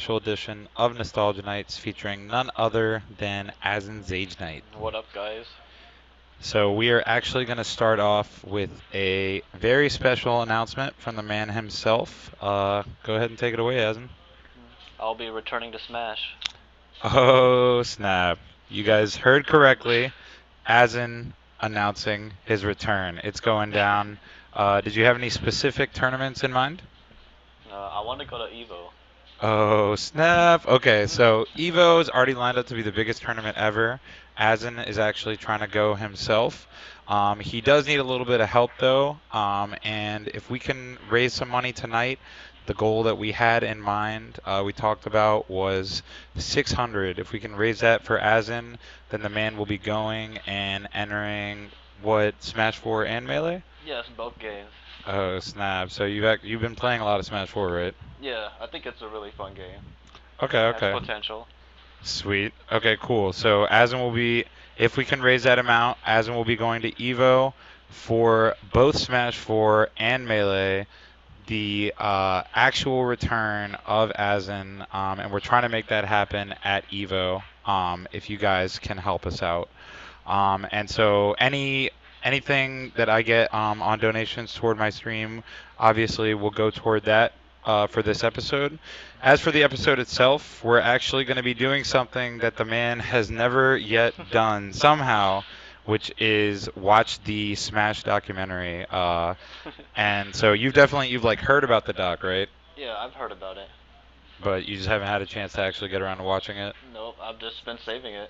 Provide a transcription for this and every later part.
special edition of Nostalgia Nights featuring none other than Azen's Age Night. What up, guys? So we are actually going to start off with a very special announcement from the man himself. Go ahead and take it away, Azen. I'll be returning to Smash. Oh, snap. You guys heard correctly. Azen announcing his return. It's going down. Did you have any specific tournaments in mind? I want to go to Evo. Oh, snap. Okay, so Evo is already lined up to be the biggest tournament ever. Azen is actually trying to go himself. He does need a little bit of help, though. And if we can raise some money tonight, the goal that we had in mind, we talked about, was 600. If we can raise that for Azen, then the man will be going and entering what, Smash 4 and Melee? Yes, both games. Oh, snap. So you've been playing a lot of Smash 4, right? Yeah, I think it's a really fun game. Okay, Has okay. potential. Sweet. Okay, cool. So Azen will be, if we can raise that amount, Azen will be going to Evo for both Smash 4 and Melee, the actual return of Azen, and we're trying to make that happen at Evo, if you guys can help us out. And so anything that I get on donations toward my stream, obviously will go toward that for this episode. As for the episode itself, we're actually going to be doing something that the man has never yet done somehow, which is watch the Smash documentary. And so you've like heard about the doc, right? Yeah, I've heard about it. But you just haven't had a chance to actually get around to watching it. Nope, I've just been saving it.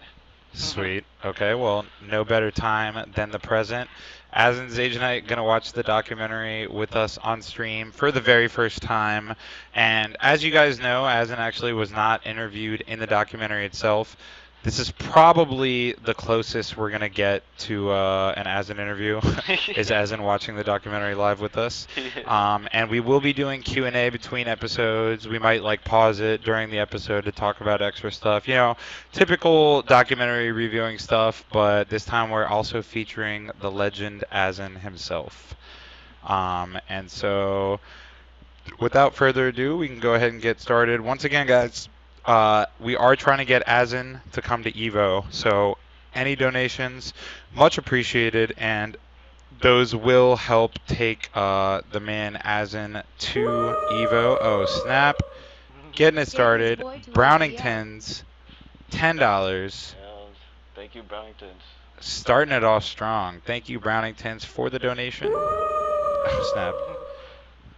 Sweet. Okay, well, no better time than the present. Azen's Age Night gonna watch the documentary with us on stream for the very first time. And as you guys know, Azen actually was not interviewed in the documentary itself. This is probably the closest we're gonna get to an Azen interview, is Azen watching the documentary live with us. And we will be doing Q&A between episodes. We might like pause it during the episode to talk about extra stuff. You know, typical documentary reviewing stuff, but this time we're also featuring the legend Azen himself. And so, without further ado, we can go ahead and get started. Once again, guys, we are trying to get Azen to come to Evo, so any donations, much appreciated, and those will help take the man Azen to Evo. Oh, snap. Getting it started. Brownington's $10. Yes, thank you, Browningtons. Starting it off strong. Thank you, Browningtons, for the donation. Oh, snap.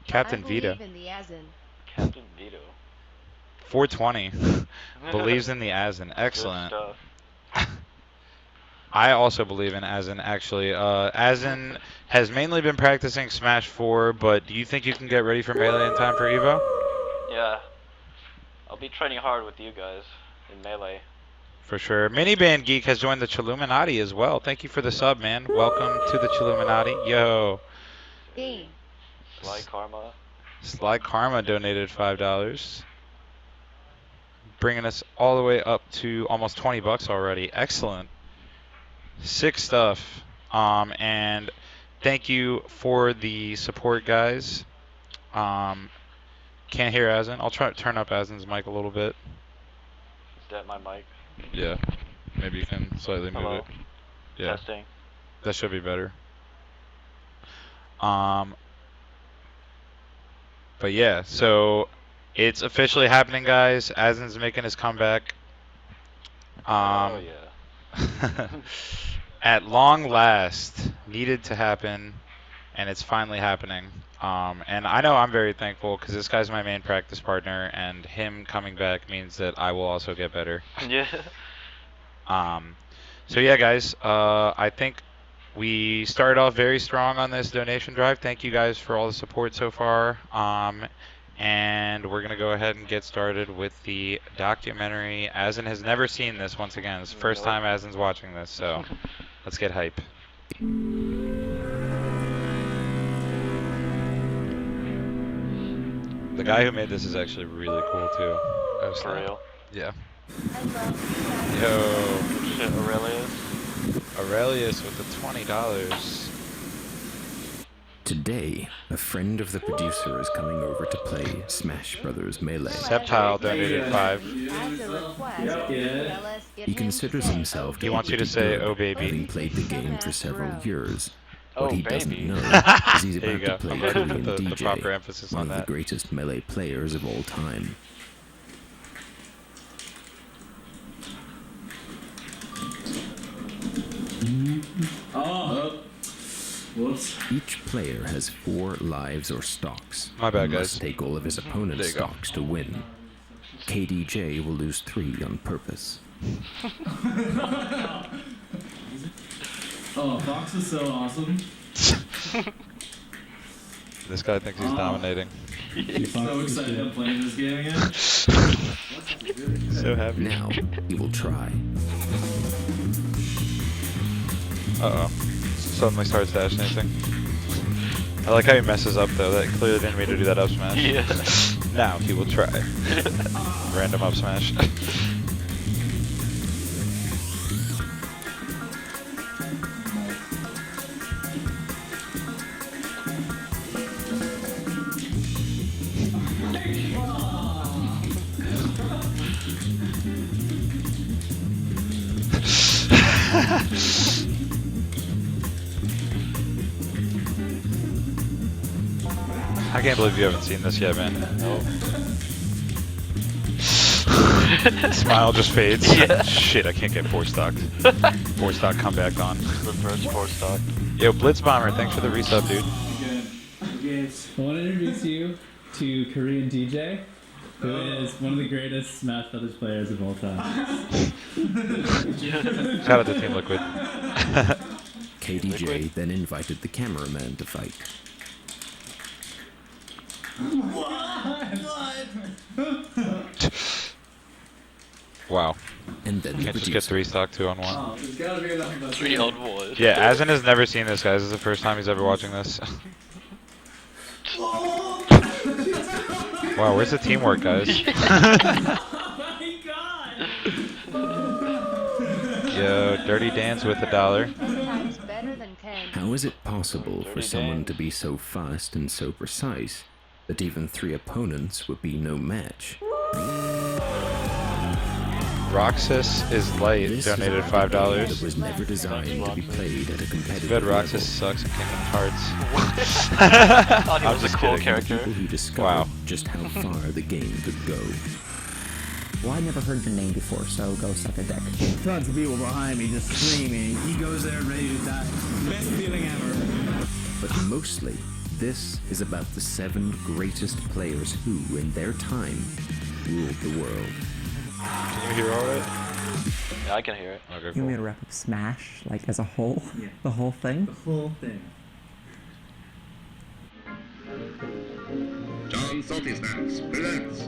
Captain Vito. in the Azen. Captain Vito. 420. Believes in the Azen. Excellent. Good stuff. I also believe in Azen, actually. Azen has mainly been practicing Smash 4, but do you think you can get ready for Melee in time for Evo? Yeah, I'll be training hard with you guys in Melee. For sure. Miniband Geek has joined the Chilluminati as well. Thank you for the sub, man. Welcome to the Chilluminati. Yo. Game. Sly Karma. Sly Karma donated $5. Bringing us all the way up to almost 20 bucks already. Excellent. Sick stuff. And thank you for the support, guys. Can't hear Azen. I'll try to turn up Azen's mic a little bit. Is that my mic? Yeah. Maybe you can slightly move Hello? it. Yeah. Testing. That should be better. But yeah, so it's officially happening, guys. Azen's making his comeback. Oh yeah. At long last, needed to happen, and it's finally happening. And I know I'm very thankful because this guy's my main practice partner, and him coming back means that I will also get better. Yeah. So yeah, guys, I think we started off very strong on this donation drive. Thank you guys for all the support so far. And we're going to go ahead and get started with the documentary. Azen has never seen this once again. It's the first time Azen's watching this, so let's get hype. The guy who made this is actually really cool too. Oh, For real? Yeah. I love you. Yo, Shit, Aurelius. Aurelius with the $20. Today, a friend of the producer is coming over to play Smash Brothers Melee. Septile donated 5. As a request, tell us get He him to considers say, himself "Oh, to He be wants you to pretty say, good, "Oh, baby." having played the game for several years. What Oh, he doesn't baby. know is he's There you about go. to play I'm glad you Korean put the DJ, proper emphasis one on of the that. greatest Melee players of all time. Oh. Whoops. Each player has 4 lives or stocks. My bad, He must guys. take all of his opponent's There you go. stocks to win. KDJ will lose 3 on purpose. Oh, Fox is so awesome. This guy thinks he's dominating. So excited I'm playing this game again. So happy. Now, he will try. Uh-oh. Suddenly starts dashing anything. I like how he messes up, though. That clearly didn't mean to do that up smash. Yeah. Now he will try. Random up smash. I can't believe you haven't seen this yet, man. Nope. Smile just fades. Yeah. Shit, I can't get 4 stock. 4 stock comeback on. Reverse 4 stock. Yo, Blitz Bomber, thanks for the resub, dude. I want to introduce you to Korean DJ, who is one of the greatest Smash Brothers players of all time. Shout out to Team Liquid. KDJ then invited the cameraman to fight. Wow. And then the Can't just get producer. 3 stock 2 on 1. Oh, there's gotta be enough of us. 3 on 1. Yeah, Azen has never seen this, guys. This is the first time he's ever watching this. Wow, where's the teamwork, guys? Oh my god! Yo, Dirty Dance with $1. Times better than 10. How is it possible for Dirty someone Dan. to be so fast and so precise that even 3 opponents would be no match? Roxas is light, This donated is a game that $5. was never designed to be played at a competitive Good, level. Roxas sucks in Kingdom Hearts. I thought he I'm was a just cool kidding. character. People who discovered Wow. just how far the game could go. Well, I never heard your name before, so go suck a dick. Tons of people behind me just screaming. He goes there ready to die. Best feeling ever. But mostly, this is about the 7 greatest players who, in their time, ruled the world. Can you hear all right? Yeah, I can hear it. Okay, You cool. want me to wrap up Smash, like, as a whole? Yeah. The whole thing? The whole thing. John Salty Snacks presents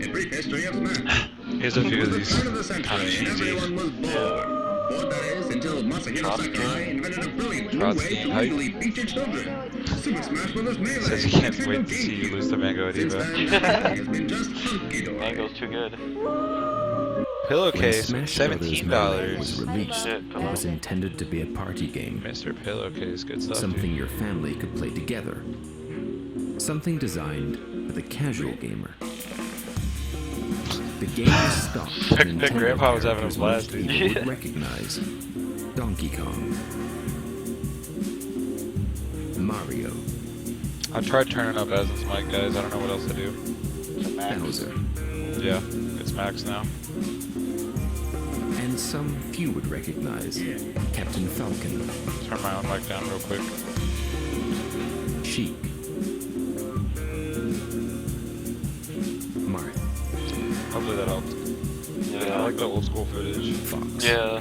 A Brief History of Smash. Here's a few of It was these. the turn of the Kind of century and cheesy. everyone was bored. Bored, that is, until Masahiro Trotsky. Sakurai invented a brilliant new Trotsky way to hype. legally feature children. Super Smash Bros. Melee. Says he can't wait to see you lose to Mango Since Adiva. then, Smash has been just hunky-dory. Mango's too good. When Pillowcase, Smash Brothers Melee $17. was released, Shit, it was intended to be a party game. Mr. Pillowcase, good stuff, Something dude. your family could play together. Something designed for the casual gamer. The game was stocked with That Nintendo grandpa was having a characters blast, most dude. people would Yeah. recognize. Donkey Kong, Mario, I tried turning up Azen's mic, guys. I don't know what else to do. Bowser, Yeah, it's max now. and some few would recognize. Captain Falcon, Turn my own mic down real quick. Sheik, Marth, Hopefully that helped. I Yeah. like the old school footage. Fox. Yeah.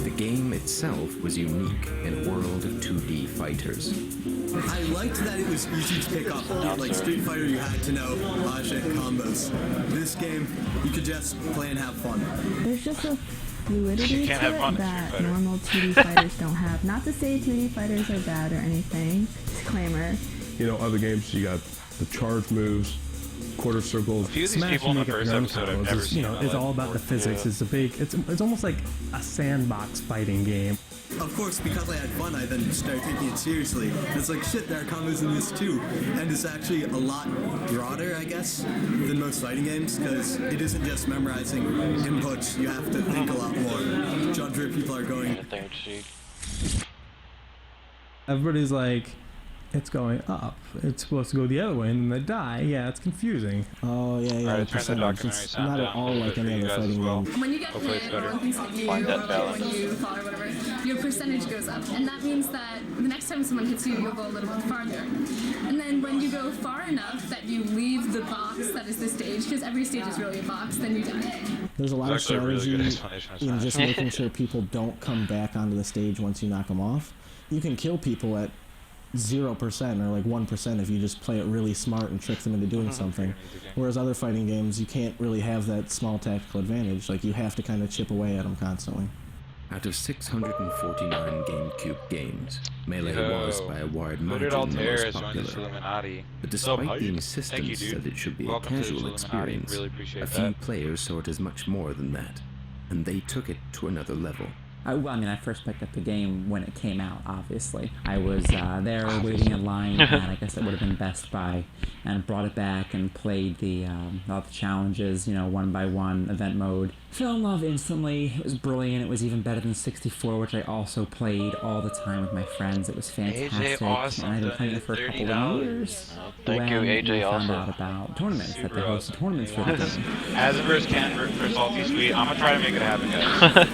The game itself was unique in a world of 2D fighters. I liked that it was easy to pick up. Like Street Fighter, you had to know Azen combos. This game, you could just play and have fun. There's just a fluidity You can't have to fun it in Street that Fighter. normal 2D fighters don't have. Not to say 2D fighters are bad or anything. Disclaimer. You know, other games, you got the charge moves, quarter circles. A few of these people in the first episode I've never seen. You know, in my it's life. all about the physics. Yeah. It's almost like a sandbox fighting game. of course, because I had fun, I then started taking it seriously. It's like, shit, there are combos in this too. And it's actually a lot broader, I guess, than most fighting games, because it isn't just memorizing inputs. You have to think a lot more. Judge where people are going. Everybody's like, it's going up. It's supposed to go the other way, and then they die. Yeah, it's confusing. Oh, yeah, yeah. Alright, turn the documentary It's sound not down at a all little like bit for any you other guys as fighting well. game. When you get Hopefully it's hit, better. or things like you, Find that or balance. when you fall or whatever, your percentage goes up. And that means that the next time someone hits you, you'll go a little bit farther. And then when you go far enough that you leave the box that is the stage, because every stage is really a box, then you die. There's a lot of It's actually a really good strategy explanation of in Smash. just making sure people don't come back onto the stage once you knock them off. You can kill people at 0% or like 1% if you just play it really smart and trick them into doing something. Whereas other fighting games, you can't really have that small tactical advantage. Like, you have to kind of chip away at them constantly. Out of 649 GameCube games, Melee was by a wide margin the most popular. But despite the insistence that it should be a casual experience, a few players saw it as much more than that, and they took it to another level. Well, I mean, I first picked up the game when it came out, obviously. I was there waiting in line, and I guess it would have been Best Buy, and brought it back and played all the challenges, you know, one by one, event mode. Fell in love instantly. It was brilliant. It was even better than 64, which I also played all the time with my friends. It was fantastic, and I've been playing it for a couple of years. Thank you, AJ, we found also. out about tournaments, that they hosted tournaments for the game. Azen vs. Ken for Salty Sweet. I'm gonna try to make it happen, guys.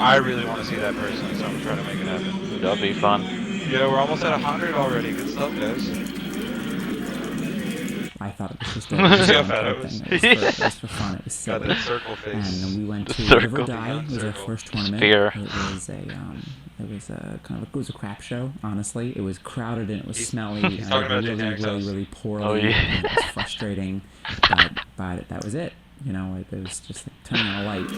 I really want to see that personally, so I'm gonna try to make it happen. That'd be fun. Yeah, we're almost at 100 already. Good stuff, guys. I thought it was just See how a fat I thing. was? It was for fun. It was silly. Got that circle face. And we went to Circle. River Die. It was our first tournament. Sphere. It was a crap show. Honestly, it was crowded and it was smelly and talking about really poorly. Oh, yeah. And it was frustrating, but that was it. You know, it was just like turning on a light.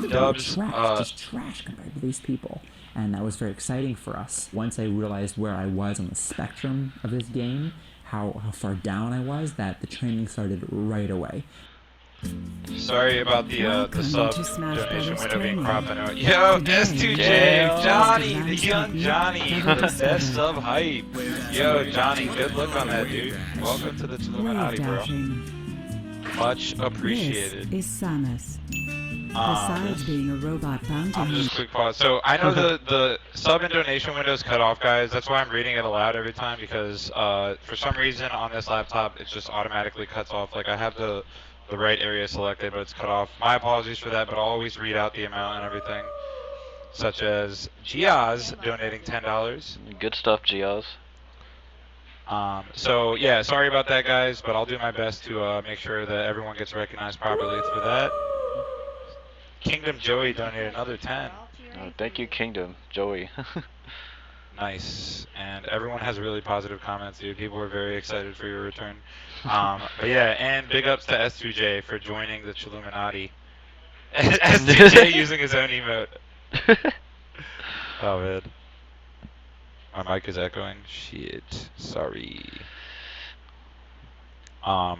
Dubs, Just trash compared to these people. And that was very exciting for us. Once I realized where I was on the spectrum of this game, how far down I was, that the training started right away. Sorry about the sub to Smash donation Brothers window being Tournament. cropped. I know. Yo, S2J, Yeah. Johnny, the young Johnny, the best sub hype. Yo, Johnny, good luck on that, dude. Welcome to the Illuminati, bro. Much appreciated. This is Samus. Besides being a robot bounty I'm just quick pause. So I know the sub and donation window's cut off, guys. That's why I'm reading it aloud every time, because for some reason on this laptop it just automatically cuts off. Like, I have the right area selected, but it's cut off. My apologies for that, but I'll always read out the amount and everything. Such as Giaz donating $10. Good stuff, Giaz. So yeah, sorry about that, guys, but I'll do my best to make sure that everyone gets recognized properly for that. Kingdom Joey donated another 10. Thank you, Kingdom Joey. Nice, and everyone has really positive comments, dude. People are very excited for your return. But yeah, and big ups to S2J for joining the Chilluminati. S2J using his own emote. Oh man, my mic is echoing. Shit, sorry. I'll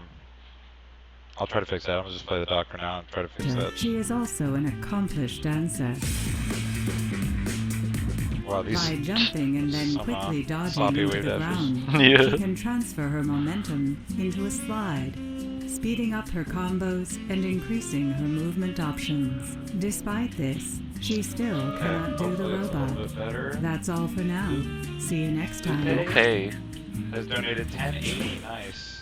try to fix that. I'm gonna just play the doc for now and try to fix that. She is also an accomplished dancer. Wow, these By jumping and then some, quickly dodging sloppy into wave the dashes. ground, Yeah. she can transfer her momentum into a slide, speeding up her combos and increasing her movement options. Despite this, she still cannot do the hopefully it's a little robot. bit better. That's all for now. See you next time. Okay. Has donated 1080. Nice.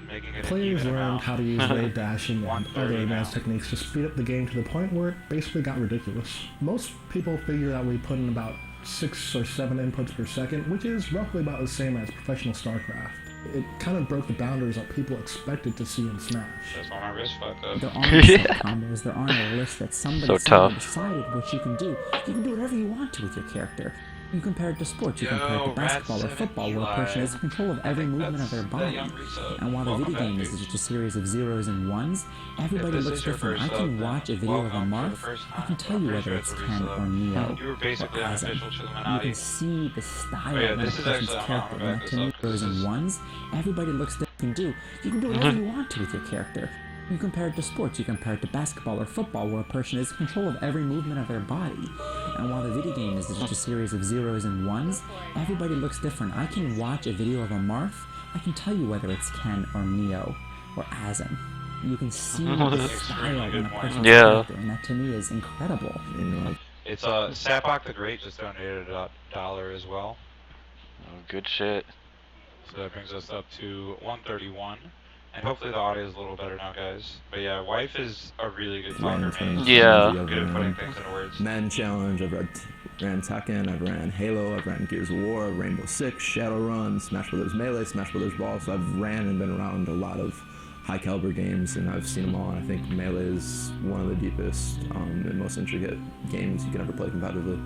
Making it an Players even learned amount. how to use wave dashing and 130 other advanced now. techniques to speed up the game to the point where it basically got ridiculous. Most people figure that we put in about 6 or 7 inputs per second, which is roughly about the same as professional StarCraft. It kind of broke the boundaries that people expected to see in Smash. That's why my wrist fucked up. There aren't set combos, there aren't a list that somebody So tough. decided what you can do. You can do whatever you want to with your character. You compare it to sports, you compare it to basketball or football, where a person has control of every movement of their body. And while the video game is just a series of zeros and ones, everybody looks different. I can watch a video of a Marth, I can tell you whether it's Ken or Neo You were basically an Azen. official You Chilluminati. can see the style Oh, yeah, of a this is person's actually- character, and that to me, zeros and ones, everybody looks different. You can do whatever you want to with your character. You compare it to sports, you compare it to basketball or football, where a person is in control of every movement of their body. And while the video game is just a series of zeros and ones, everybody looks different. I can watch a video of a Marth, I can tell you whether it's Ken or Neo or Azen. You can see the style in a person's character, and that to me is incredible. It's Sapok the Great just donated $1 as well. Oh, good shit. So that brings us up to 131. And hopefully the audio is a little better now, guys. But yeah, Wife is a really good talker, man. Yeah. Good at putting things into words. Madden Challenge, I've ran Tekken, I've ran Halo, I've ran Gears of War, Rainbow Six, Shadowrun, Smash Brothers Melee, Smash Brothers Brawl. So I've ran and been around a lot of high caliber games, and I've seen them all. And I think Melee is one of the deepest and most intricate games you can ever play competitively,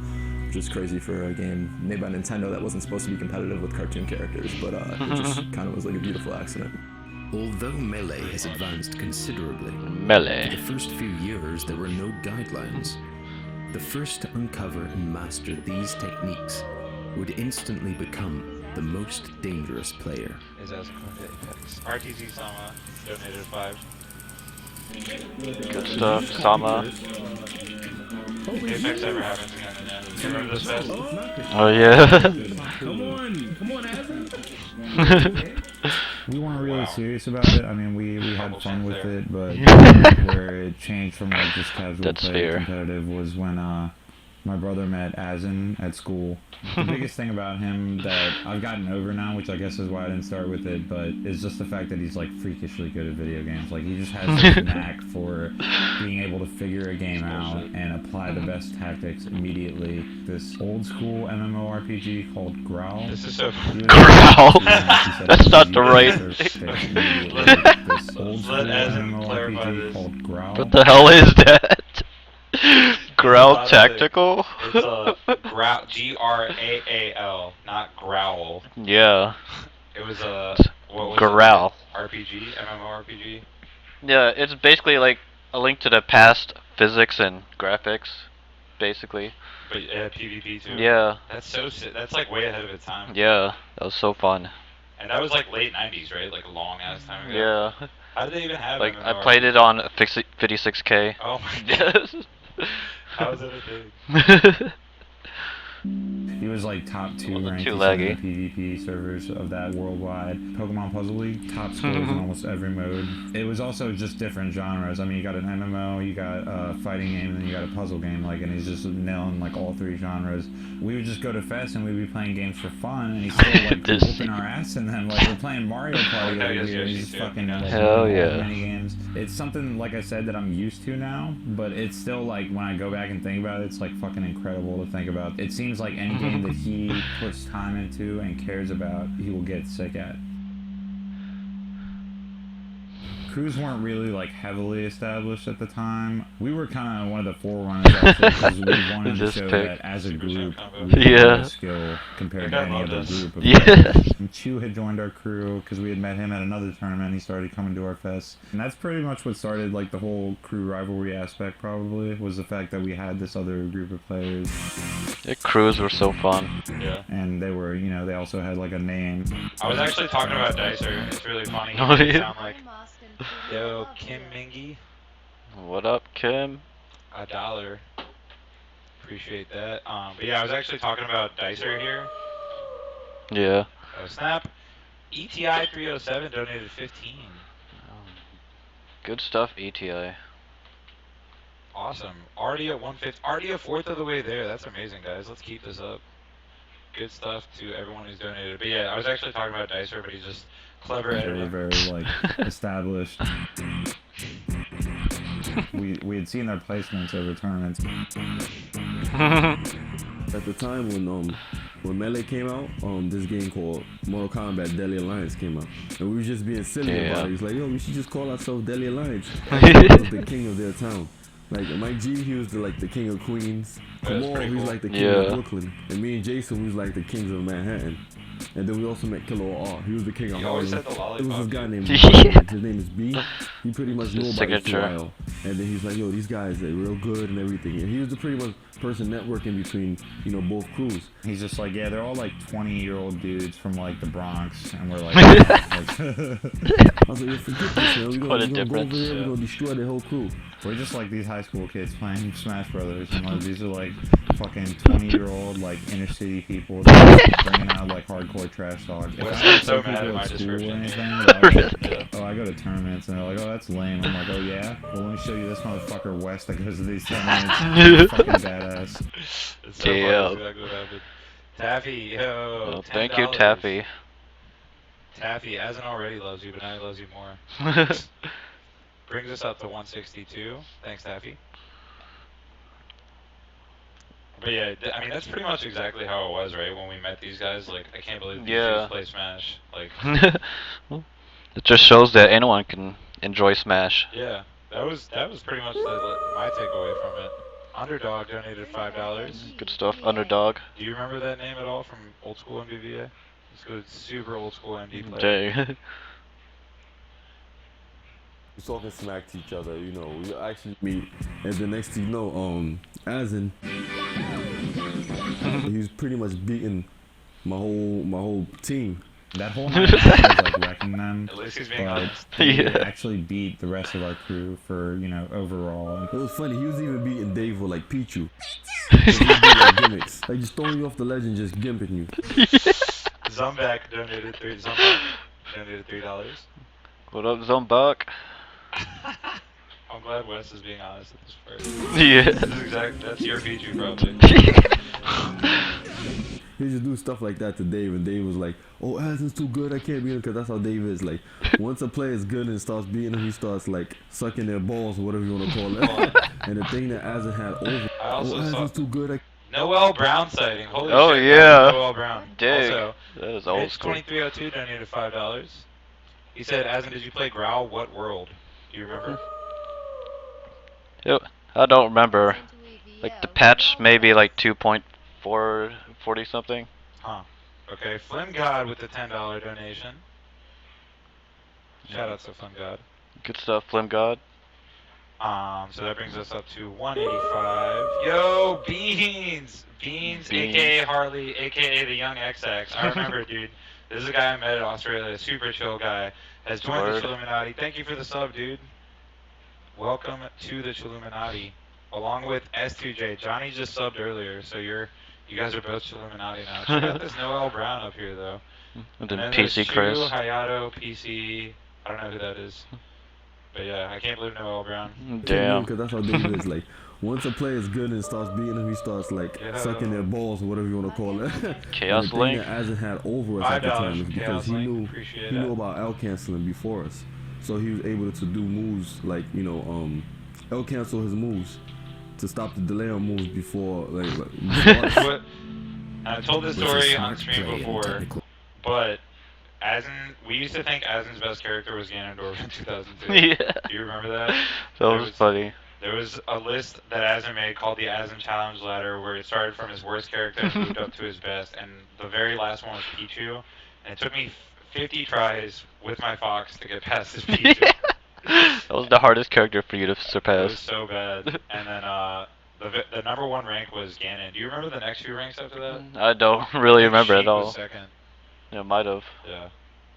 which is crazy for a game made by Nintendo that wasn't supposed to be competitive with cartoon characters, but it just kind of was like a beautiful accident. Although Melee has advanced considerably, for the first few years there were no guidelines. The first to uncover and master these techniques would instantly become the most dangerous player. RTZ Sama donated 5. Good stuff, Sama. Apex ever happens again. You remember this fest? Oh yeah. Come on, Azen. We weren't really serious about it. I mean, we had fun with it, but where it changed from like just casual play to competitive was when my brother met Azen at school. The biggest thing about him that I've gotten over now, which I guess is why I didn't start with it, but is just the fact that he's like freakishly good at video games. Like he just has this knack for being able to figure a game out and apply the best tactics immediately. This old school MMORPG called Growl. This is so Growl. That's not the right. This old school MMORPG called Growl. What the hell is that? Growl Tactical? It's Growl, Graal, not Growl. Yeah. It was what was Growl. it? RPG, MMORPG. Yeah, it's basically like a link to the past physics and graphics, basically. But PvP too. Yeah. That's so that's like way ahead of its time. Yeah, that was so fun. And that was like late 90s, right? Like a long ass time ago. Yeah. How did they even have like MMORPG? I played it on 56K. Oh my god. How is that a thing? He was like top 2 ranked too in laggy. the PvP servers of that worldwide. Pokemon Puzzle League, top scores in almost every mode. It was also just different genres. I mean, you got an MMO, you got a fighting game, and then you got a puzzle game. Like, and he's just nailing like all 3 genres. We would just go to Fest and we'd be playing games for fun, and he's still like whooping our ass in them. Like we're playing Mario Party over here, and he's just fucking like, Hell yeah. mini games. It's something like I said that I'm used to now, but it's still like when I go back and think about it, it's like fucking incredible to think about. It seems like any game that he puts time into and cares about, he will get sick at. Crews weren't really like heavily established at the time. We were kind of one of the forerunners actually, because we wanted to show that as a group we had a skill compared to any other group. And Chu had joined our crew because we had met him at another tournament. He started coming to our fest, and that's pretty much what started like the whole crew rivalry aspect. Probably was the fact that we had this other group of players. The crews were so fun. Yeah. And they were, you know, they also had like a name. I was actually talking about Dicer. It's really funny. Oh, He yeah. sound like Yo, Kim Mingy. What up, Kim? $1. Appreciate that. But yeah, I was actually talking about Dicer here. Yeah. Oh snap. ETI 307 donated 15. Good stuff, ETI. Awesome. Already at 150. Already a fourth of the way there. That's amazing, guys. Let's keep this up. Good stuff to everyone who's donated. But yeah, I was actually talking about Dicer, but he's just clever at Very, it. very like established. we had seen their placements over tournaments. At the time when Melee came out, this game called Mortal Kombat Deadly Alliance came out, and we were just being silly about it. He was like, "Yo, we should just call ourselves Deadly Alliance." Everyone was the king of their town. Like Mike G, he was like the king of Queens. Kamal, he was like the king of Brooklyn, and me and Jason, we was like the kings of Manhattan. And then we also met Killer R. He was the king of Harlem. It was this guy named his name is B. He pretty much knew about it for a while. And then he's like, yo, these guys, they're real good and everything. And he was pretty much person networking between, you know, both crews. He's just like, yeah, they're all like 20-year-old dudes from like the Bronx, and we're like, I was like, forget this, man. We're gonna go over here, we're gonna destroy the whole crew. We're just like these high school kids playing Smash Brothers, and like, these are like fucking 20-year-old like inner city people just bringing out like hardcore trash talk. If I was so mad at my description or anything, oh, I go to tournaments, and they're like, oh, that's lame. I'm like, oh yeah, well let me show you this motherfucker West that goes to these tournaments. Fucking badass. It's so funny, that's exactly what happened. Taffy, yo. Well, thank you, Taffy. Taffy, Azen already loves you, but now he loves you more. Brings us up to 162. Thanks, Taffy. But yeah, I mean, that's pretty much exactly how it was, right? When we met these guys, like, I can't believe these dudes play Smash. Like, it just shows that anyone can enjoy Smash. Yeah, that was pretty much my takeaway from it. Underdog donated $5. Good stuff, Underdog. Do you remember that name at all from old school MVVA? It's good, super old school MD player. Dang. We're talking smack to each other, you know. We actually meet, and the next thing you know, Azen, he was pretty much beating my whole team. That whole night was like wrecking them. At least he's being honest. He actually beat the rest of our crew for, you know, overall. It was funny. He was even beating Dave with like Pichu. He did like gimmicks, like just throwing you off the ledge and just gimping you. Zumbak donated $3. What up, Zumbak? I'm glad Wes is being honest at this first. Yeah. That's your Pichu, probably. He just do stuff like that to Dave, and Dave was like, "Oh, Azen's too good. I can't beat him," because that's how Dave is. Like, once a player is good and starts beating him, he starts like sucking their balls or whatever you want to call it. And the thing that Azen had over, Azen's too good. Noel Brown sighting. Holy shit. Yeah. Noel Brown. Dang. Also, that is old school. 2302 donated $5. He said, Azen, did you play Growl? What world? Do you remember? Yep. I don't remember. Like the patch maybe like 2.440 something. Huh. Okay, Flim God with the $10 donation. Shout out to Flim God. Good stuff, Flim God. So that brings us up to 185. Yo, Beans! Beans, aka Harley, aka the Young XX. I remember, dude. This is a guy I met in Australia, a super chill guy. Has joined the Chilluminati. Thank you for the sub, dude. Welcome to the Chilluminati. Along with S2J. Johnny just subbed earlier, so you guys are both Chilluminati now. Check out this Noel Brown up here, though. And then PC Chris. Hayato, PC. I don't know who that is. But yeah, I can't believe Noel Brown. Damn. Because that's how Dave is. Like, once a player is good and starts beating him, he starts like sucking their balls or whatever you want to call it. Chaos and the Link. thing that Azen had over us at the time is because he knew about L canceling before us, so he was able to do moves like, you know, L cancel his moves to stop the delay on moves before I told this story on stream before, but we used to think Azen's best character was Ganondorf in 2002. Yeah. Do you remember that? That was funny. There was a list that Azen made called the Azen Challenge Ladder, where it started from his worst character and moved up to his best, and the very last one was Pichu, and it took me 50 tries with my Fox to get past his Pichu. That was the hardest character for you to surpass. It was so bad. And then the number one rank was Ganon. Do you remember the next few ranks after that? I don't really remember at all. Was second. Yeah, might have. Yeah.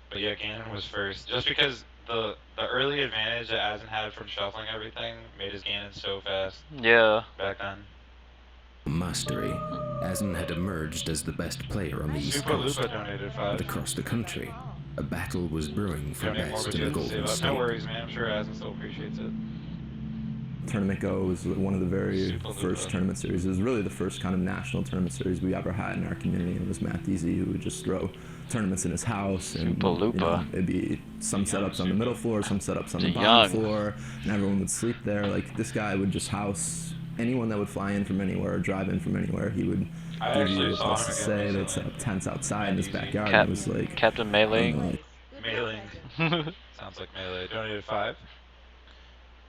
But yeah, Ganon was first. Just because the early advantage that Azen had from shuffling everything made his Ganon so fast. Yeah. Back then. Mastery. Azen had emerged as the best player on the East Coast. Donated $5. But across the country, a battle was brewing for best in the Golden State. No worries, man. I'm sure Azen still appreciates it. Tournament Go was one of the very first tournament series. It was really the first kind of national tournament series we ever had in our community. It was Matt Deasy who would just throw tournaments in his house, and you know, it'd be some setups on the middle floor, some setups on the bottom floor, and everyone would sleep there. Like, this guy would just house anyone that would fly in from anywhere or drive in from anywhere. He would give you a place to stay. They'd set up tents outside in his backyard. It was like Captain Melee. Melee. Sounds like Melee. Donated $5.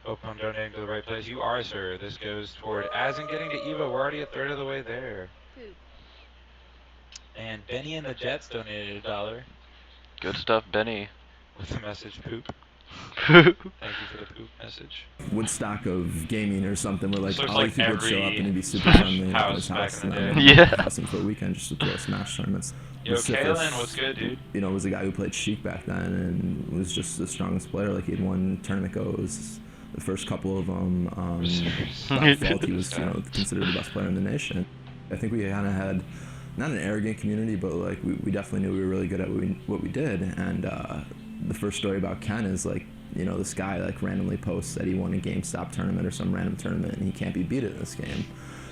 Hope I'm donating to the right place. You are, sir. This goes toward Azen getting to EVO. We're already a third of the way there. And Benny and the Jets donated $1. Good stuff, Benny. With the message poop. Thank you for the poop message. Woodstock of gaming or something where like This looks all like these people would show up every and he'd be super Smash friendly at house his back house in and the then day. Yeah. ask him for a weekend just to throw Smash tournaments. Yo, Vociferous, Kalen, what's good, dude? You know, was a guy who played Sheik back then and was just the strongest player. Like he had won tournament goes the first couple of them. By default, he was considered the best player in the nation. I think we kind of had not an arrogant community, but like we definitely knew we were really good at what we did. And the first story about Ken is like, you know, this guy like randomly posts that he won a GameStop tournament or some random tournament and he can't be beat in this game.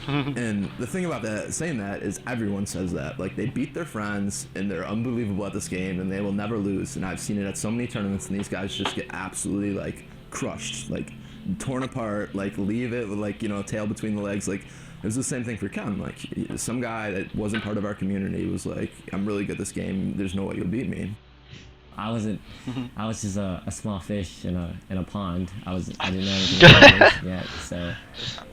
And the thing about that, saying that, is everyone says that. Like, they beat their friends and they're unbelievable at this game and they will never lose. And I've seen it at so many tournaments and these guys just get absolutely like crushed, like torn apart, like leave it with like, you know, tail between the legs. Like, it was the same thing for Ken. Like, some guy that wasn't part of our community was like, I'm really good at this game, there's no way you'll beat me. I wasn't. I was just a small fish in a pond. I didn't know anything about it yet, so.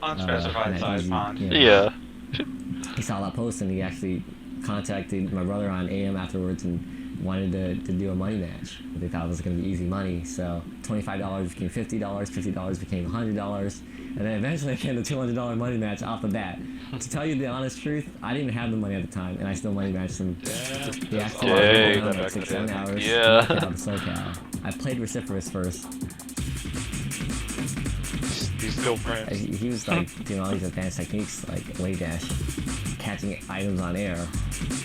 Unspecified size pond. You know, Yeah. He saw that post and he actually contacted my brother on AM afterwards and wanted to do a money match. They thought it was going to be easy money, so $25 became $50, $50 became $100, and then eventually it became a $200 money match off the bat. To tell you the honest truth, I didn't even have the money at the time, and I still money matched him. He asked me to like 6-7 hours. Yeah. SoCal. I played Vociferous first. He's still friends. He was like doing all these advanced techniques, like wave dash, catching items on air.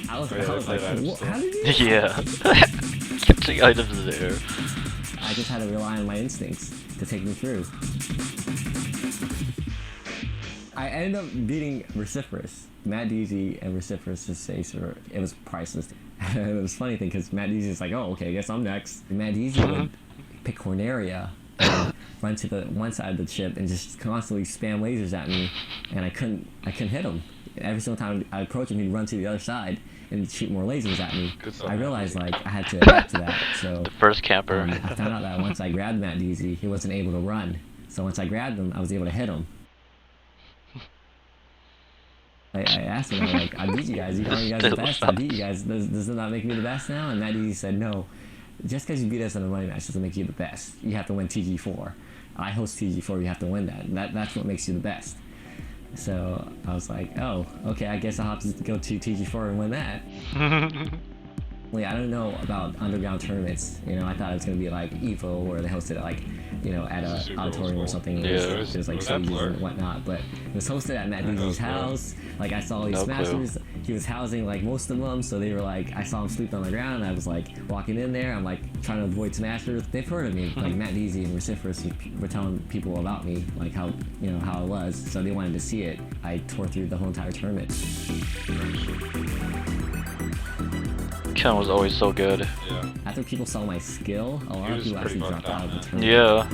I was like, how did you? Yeah. Catching items in the air. I just had to rely on my instincts to take me through. I ended up beating Vociferous. Matt Deasy and Vociferous' Acer, it was priceless. It was a funny thing because Matt Deasy was like, oh, okay, I guess I'm next. Matt Deasy would pick Corneria and run to the one side of the ship and just constantly spam lasers at me, and I couldn't hit him. Every single time I approach him, he'd run to the other side and shoot more lasers at me. I realized like I had to adapt to that. So The first camper. I found out that once I grabbed Matt Deasy, he wasn't able to run. So once I grabbed him, I was able to hit him. I asked him, I'm like, I beat you guys. You call you guys the best. I beat you guys. Does it not make me the best now? And Matt Deasy said, no. Just because you beat us in a money match doesn't make you the best. You have to win TG4. I host TG4. You have to win that. That's what makes you the best. So I was like, oh, okay. I guess I'll have to go to TG4 and win that. I don't know about underground tournaments. You know, I thought it was gonna be like EVO where they hosted it like, you know, at a auditorium or something. Yeah. It was like stages and whatnot. But it was hosted at Matt Deasy's house. Like I saw these smashers. He was housing like most of them, so they were like, I saw him sleep on the ground. And I was like walking in there. I'm like trying to avoid smashers. They've heard of me. Like Matt Deasy and Vociferous were telling people about me, like how I was. So they wanted to see it. I tore through the whole entire tournament. Ken was always so good. Yeah. After people saw my skill, a lot of people actually dropped out of the tournament. Yeah.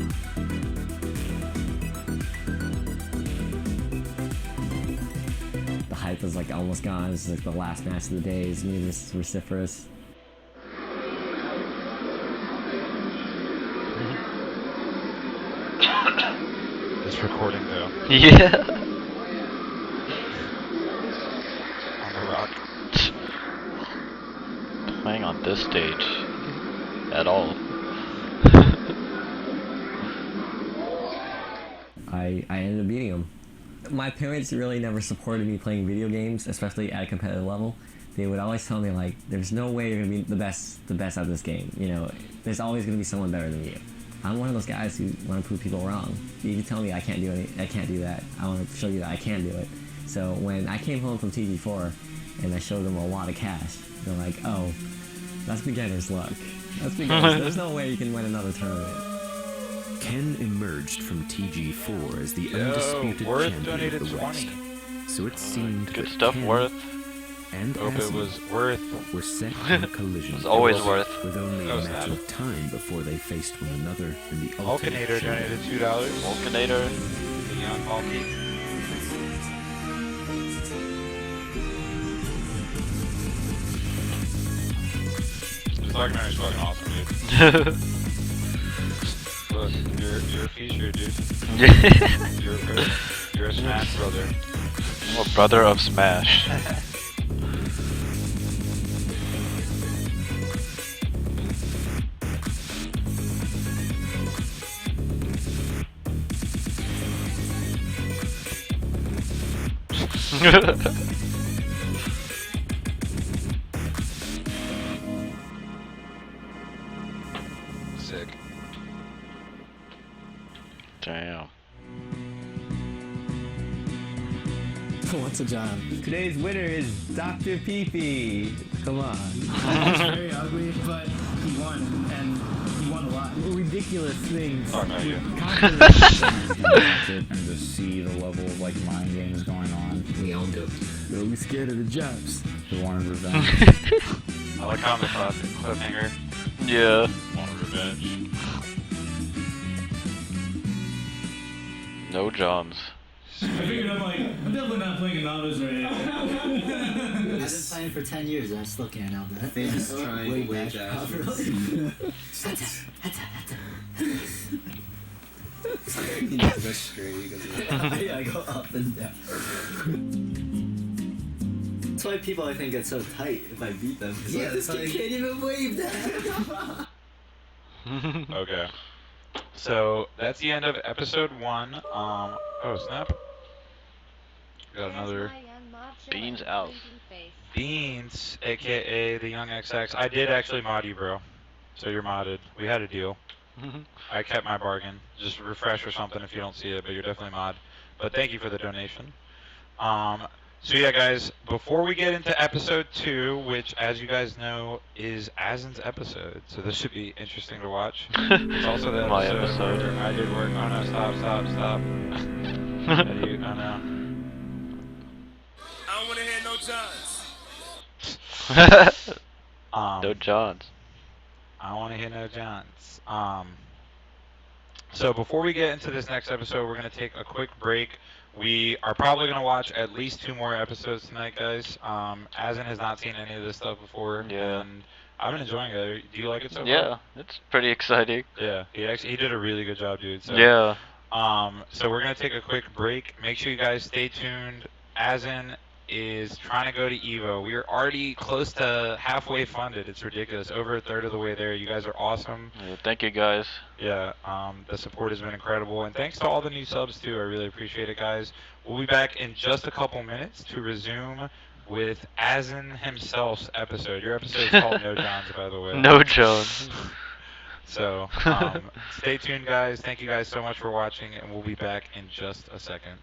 The hype was like almost gone. This is like the last match of the day. Is me versus Vociferous. It's recording though. Yeah. On the rock. Playing on this stage at all. I ended up beating him. My parents really never supported me playing video games, especially at a competitive level. They would always tell me like, "There's no way you're gonna be the best at this game. You know, there's always gonna be someone better than you." I'm one of those guys who want to prove people wrong. You can tell me I can't do that. I want to show you that I can do it. So when I came home from TG4 and I showed them a lot of cash, they're like, "Oh, that's beginner's luck. That's beginner's. There's no way you can win another tournament." Ken emerged from TG4 as the undisputed champion of the West. 20. So it seemed Good that stuff, Ken Worth. and Hope it Azen was worth. were set on a collision. It's always Worth. With only That a was matter that. of time before they faced one another in the ultimate Vulcanator showdown. donated $2. Vulcanator. The young Vulky. This documentary's fucking awesome, dude. Look, you're a feature, dude. You're a Smash brother. I'm a brother of Smash. Sick. Damn. What's a John? Today's winner is Dr. Peepee. Come on. It's very ugly, but he won, and he won a lot. Ridiculous things. Oh, no, you. Watch it and just see the level of like mind games going on. We all do. Yo, we scared of the Japs. They wanted revenge. I like how the cliffhanger. Yeah. Want revenge. No Johns. I figured I'm definitely not playing a novice right now. I've been playing for 10 years and I still can't out that. Famous triangle wedge You need to go straight because Yeah, I go up and down. That's why people I think get so tight if I beat them. Yeah, this kid can't even wave that. Okay. So that's the end of episode 1. Oh snap. Got another Beans out. Beans, aka the Young XX. I did actually mod you, bro. So you're modded. We had a deal. I kept my bargain. Just refresh or something if you don't see it, but you're definitely mod. But thank you for the donation. So yeah, guys, before we get into episode 2, which, as you guys know, is Azen's episode, so this should be interesting to watch. It's also the My episode episode. where I did work. Oh no, stop. Oh no. I don't want to hear no Johns. No Johns. I don't want to hear no Johns. So before we get into this next episode, we're going to take a quick break. We are probably going to watch at least 2 more episodes tonight, guys. Azen has not seen any of this stuff before, Yeah. and I've been enjoying it. Do you like it so far? Yeah, it's pretty exciting. Yeah, he did a really good job, dude. So, Yeah. So we're going to take a quick break. Make sure you guys stay tuned. Azen is trying to go to Evo. We are already close to halfway funded. It's ridiculous. Over a third of the way there. You guys are awesome. Yeah, thank you guys. Yeah, the support has been incredible. And thanks to all the new subs, too. I really appreciate it, guys. We'll be back in just a couple minutes to resume with Azen himself's episode. Your episode is called No Johns, by the way. No Johns. So, stay tuned, guys. Thank you guys so much for watching, and we'll be back in just a second.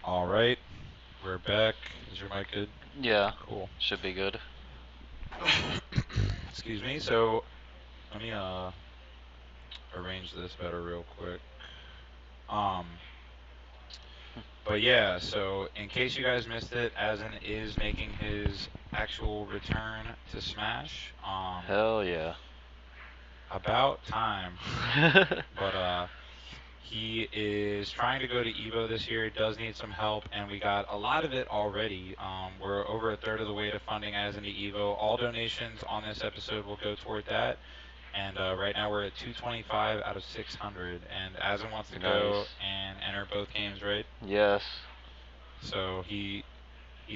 All right, we're back. Is your mic good? Yeah. Cool. Should be good. Excuse me. So let me arrange this better real quick. But yeah, so in case you guys missed it, Azen is making his actual return to Smash. Hell yeah. About time. But he is trying to go to Evo this year. He does need some help, and we got a lot of it already. We're over a third of the way to funding Azen to Evo. All donations on this episode will go toward that. And right now we're at 225 out of 600. And Azen wants to go and enter both games, right? Yes. So he's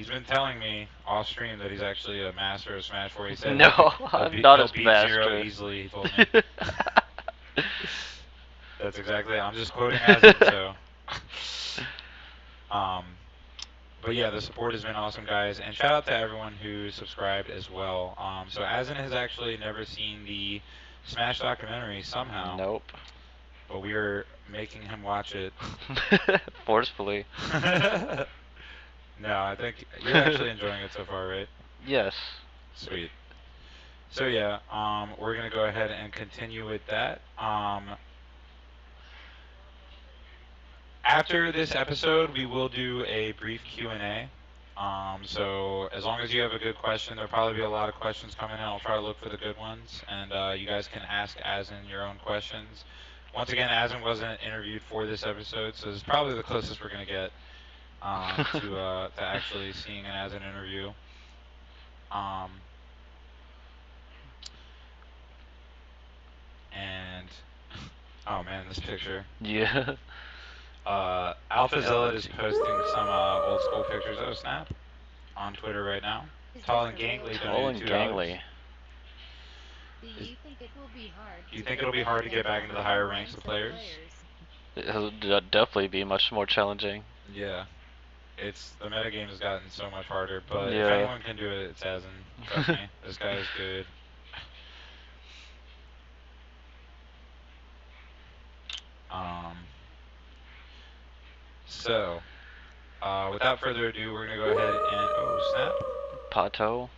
been telling me off stream that he's actually a master of Smash 4. He said I'm not he'll a beat master. Zero easily. He told me. That's exactly. I'm just quoting Azen. So. But yeah, the support has been awesome, guys, and shout out to everyone who subscribed as well. So Azen has actually never seen the Smash documentary somehow. Nope. But we are making him watch it. Forcefully. No, I think you're actually enjoying it so far, right? Yes. Sweet. So yeah, we're gonna go ahead and continue with that. After this episode, we will do a brief Q&A. So as long as you have a good question, there'll probably be a lot of questions coming in. I'll try to look for the good ones, and you guys can ask Azen your own questions. Once again, Azen wasn't interviewed for this episode, so this is probably the closest we're gonna get to actually seeing an Azen interview. And oh man, this picture. Yeah. Alpha Zealot is posting some old school pictures of Snap on Twitter right now. Tall and Gangly donated $2. Do you think it will be hard? Do you think it'll be hard to get back into the higher ranks of players? It'll definitely be much more challenging. Yeah. The metagame has gotten so much harder, but yeah. If anyone can do it, it's Azen. Trust me. This guy is good. So, without further ado, we're going to go ahead and, oh snap. Pato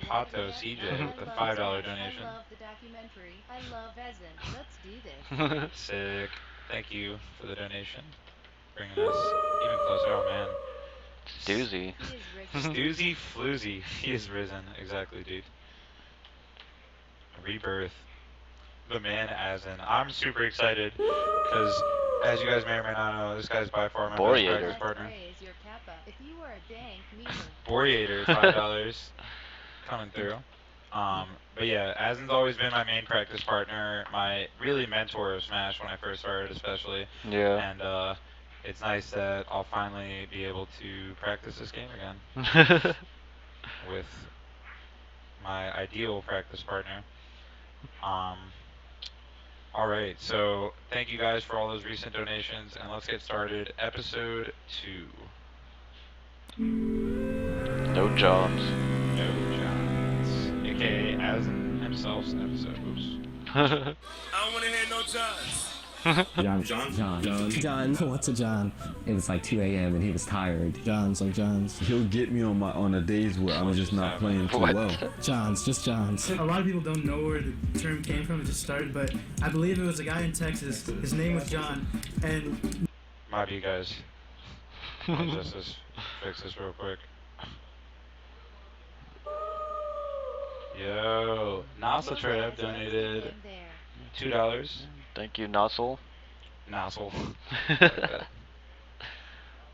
CJ with the $5 donation. I love the documentary. I love Azen. Let's do this. Sick. Thank you for the donation. Bringing us even closer. Oh man. Stoozy. Stoozy Floozy. He is risen. Exactly, dude. Rebirth. The man Azen. I'm super excited because, as you guys may or may not know, this guy's by far my best practice partner. Boreator, $5 coming through. But yeah, Azen's always been my main practice partner, my really mentor of Smash when I first started, especially. Yeah. And it's nice that I'll finally be able to practice this game again with my ideal practice partner. All right, so thank you guys for all those recent donations, and let's get started. Episode 2. No Johns. No Johns. AKA Azen himself's episode. Oops. I don't want to hear no Johns. John. What's a John? It was like 2 a.m. and he was tired. Johns, like Johns. He'll get me on the days where I'm just not playing too well. Johns, just Johns. A lot of people don't know where the term came from. It just started, but I believe it was a guy in Texas. His name was John, and might be, guys. Just fix this real quick. Yo, NASA Trap donated $2. Thank you, Nozzle. Nozzle. Like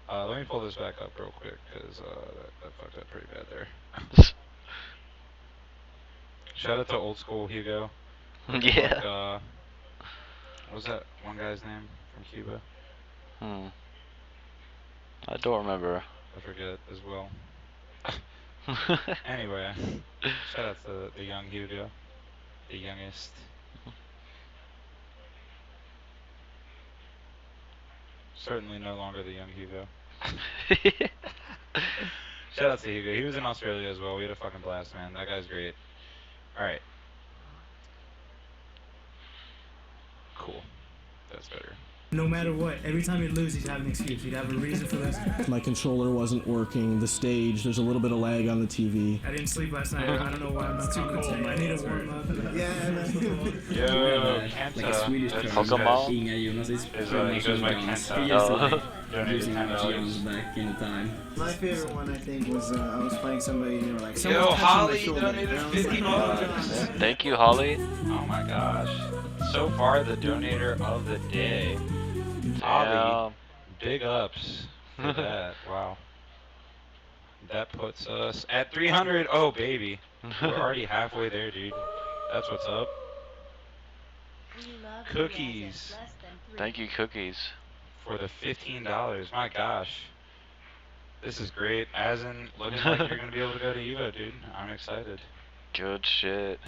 let me pull this back up real quick, because that fucked up pretty bad there. Shout out to old school Hugo. Yeah. Like, what was that one guy's name from Cuba? I don't remember. I forget as well. Anyway, shout out to the young Hugo. The youngest. Certainly no longer the young Hugo. Shout out to Hugo. He was in Australia as well. We had a fucking blast, man. That guy's great. Alright. Cool. That's better. No matter what, every time he'd lose, he'd have an excuse. He'd have a reason for losing. My controller wasn't working. The stage, there's a little bit of lag on the TV. I didn't sleep last night. I don't know why I'm not commentating. I need a warm up. Yo, Like a Swedish term. Pokemon? Inga Jonas is he goes by Kenta. He used to Donated using $10. back in the time. My favorite one, I think, was I was playing somebody and they were like, Yo, Holly donated $50. Thank you, Holly. Oh my gosh. So far, the donator of the day. Holly, big ups for that. Wow. That puts us at 300. Oh, baby. We're already halfway there, dude. That's what's up. Cookies. Thank you, Cookies. For the $15. My gosh. This is great. Azen, looking like you're going to be able to go to Evo, dude. I'm excited. Good shit.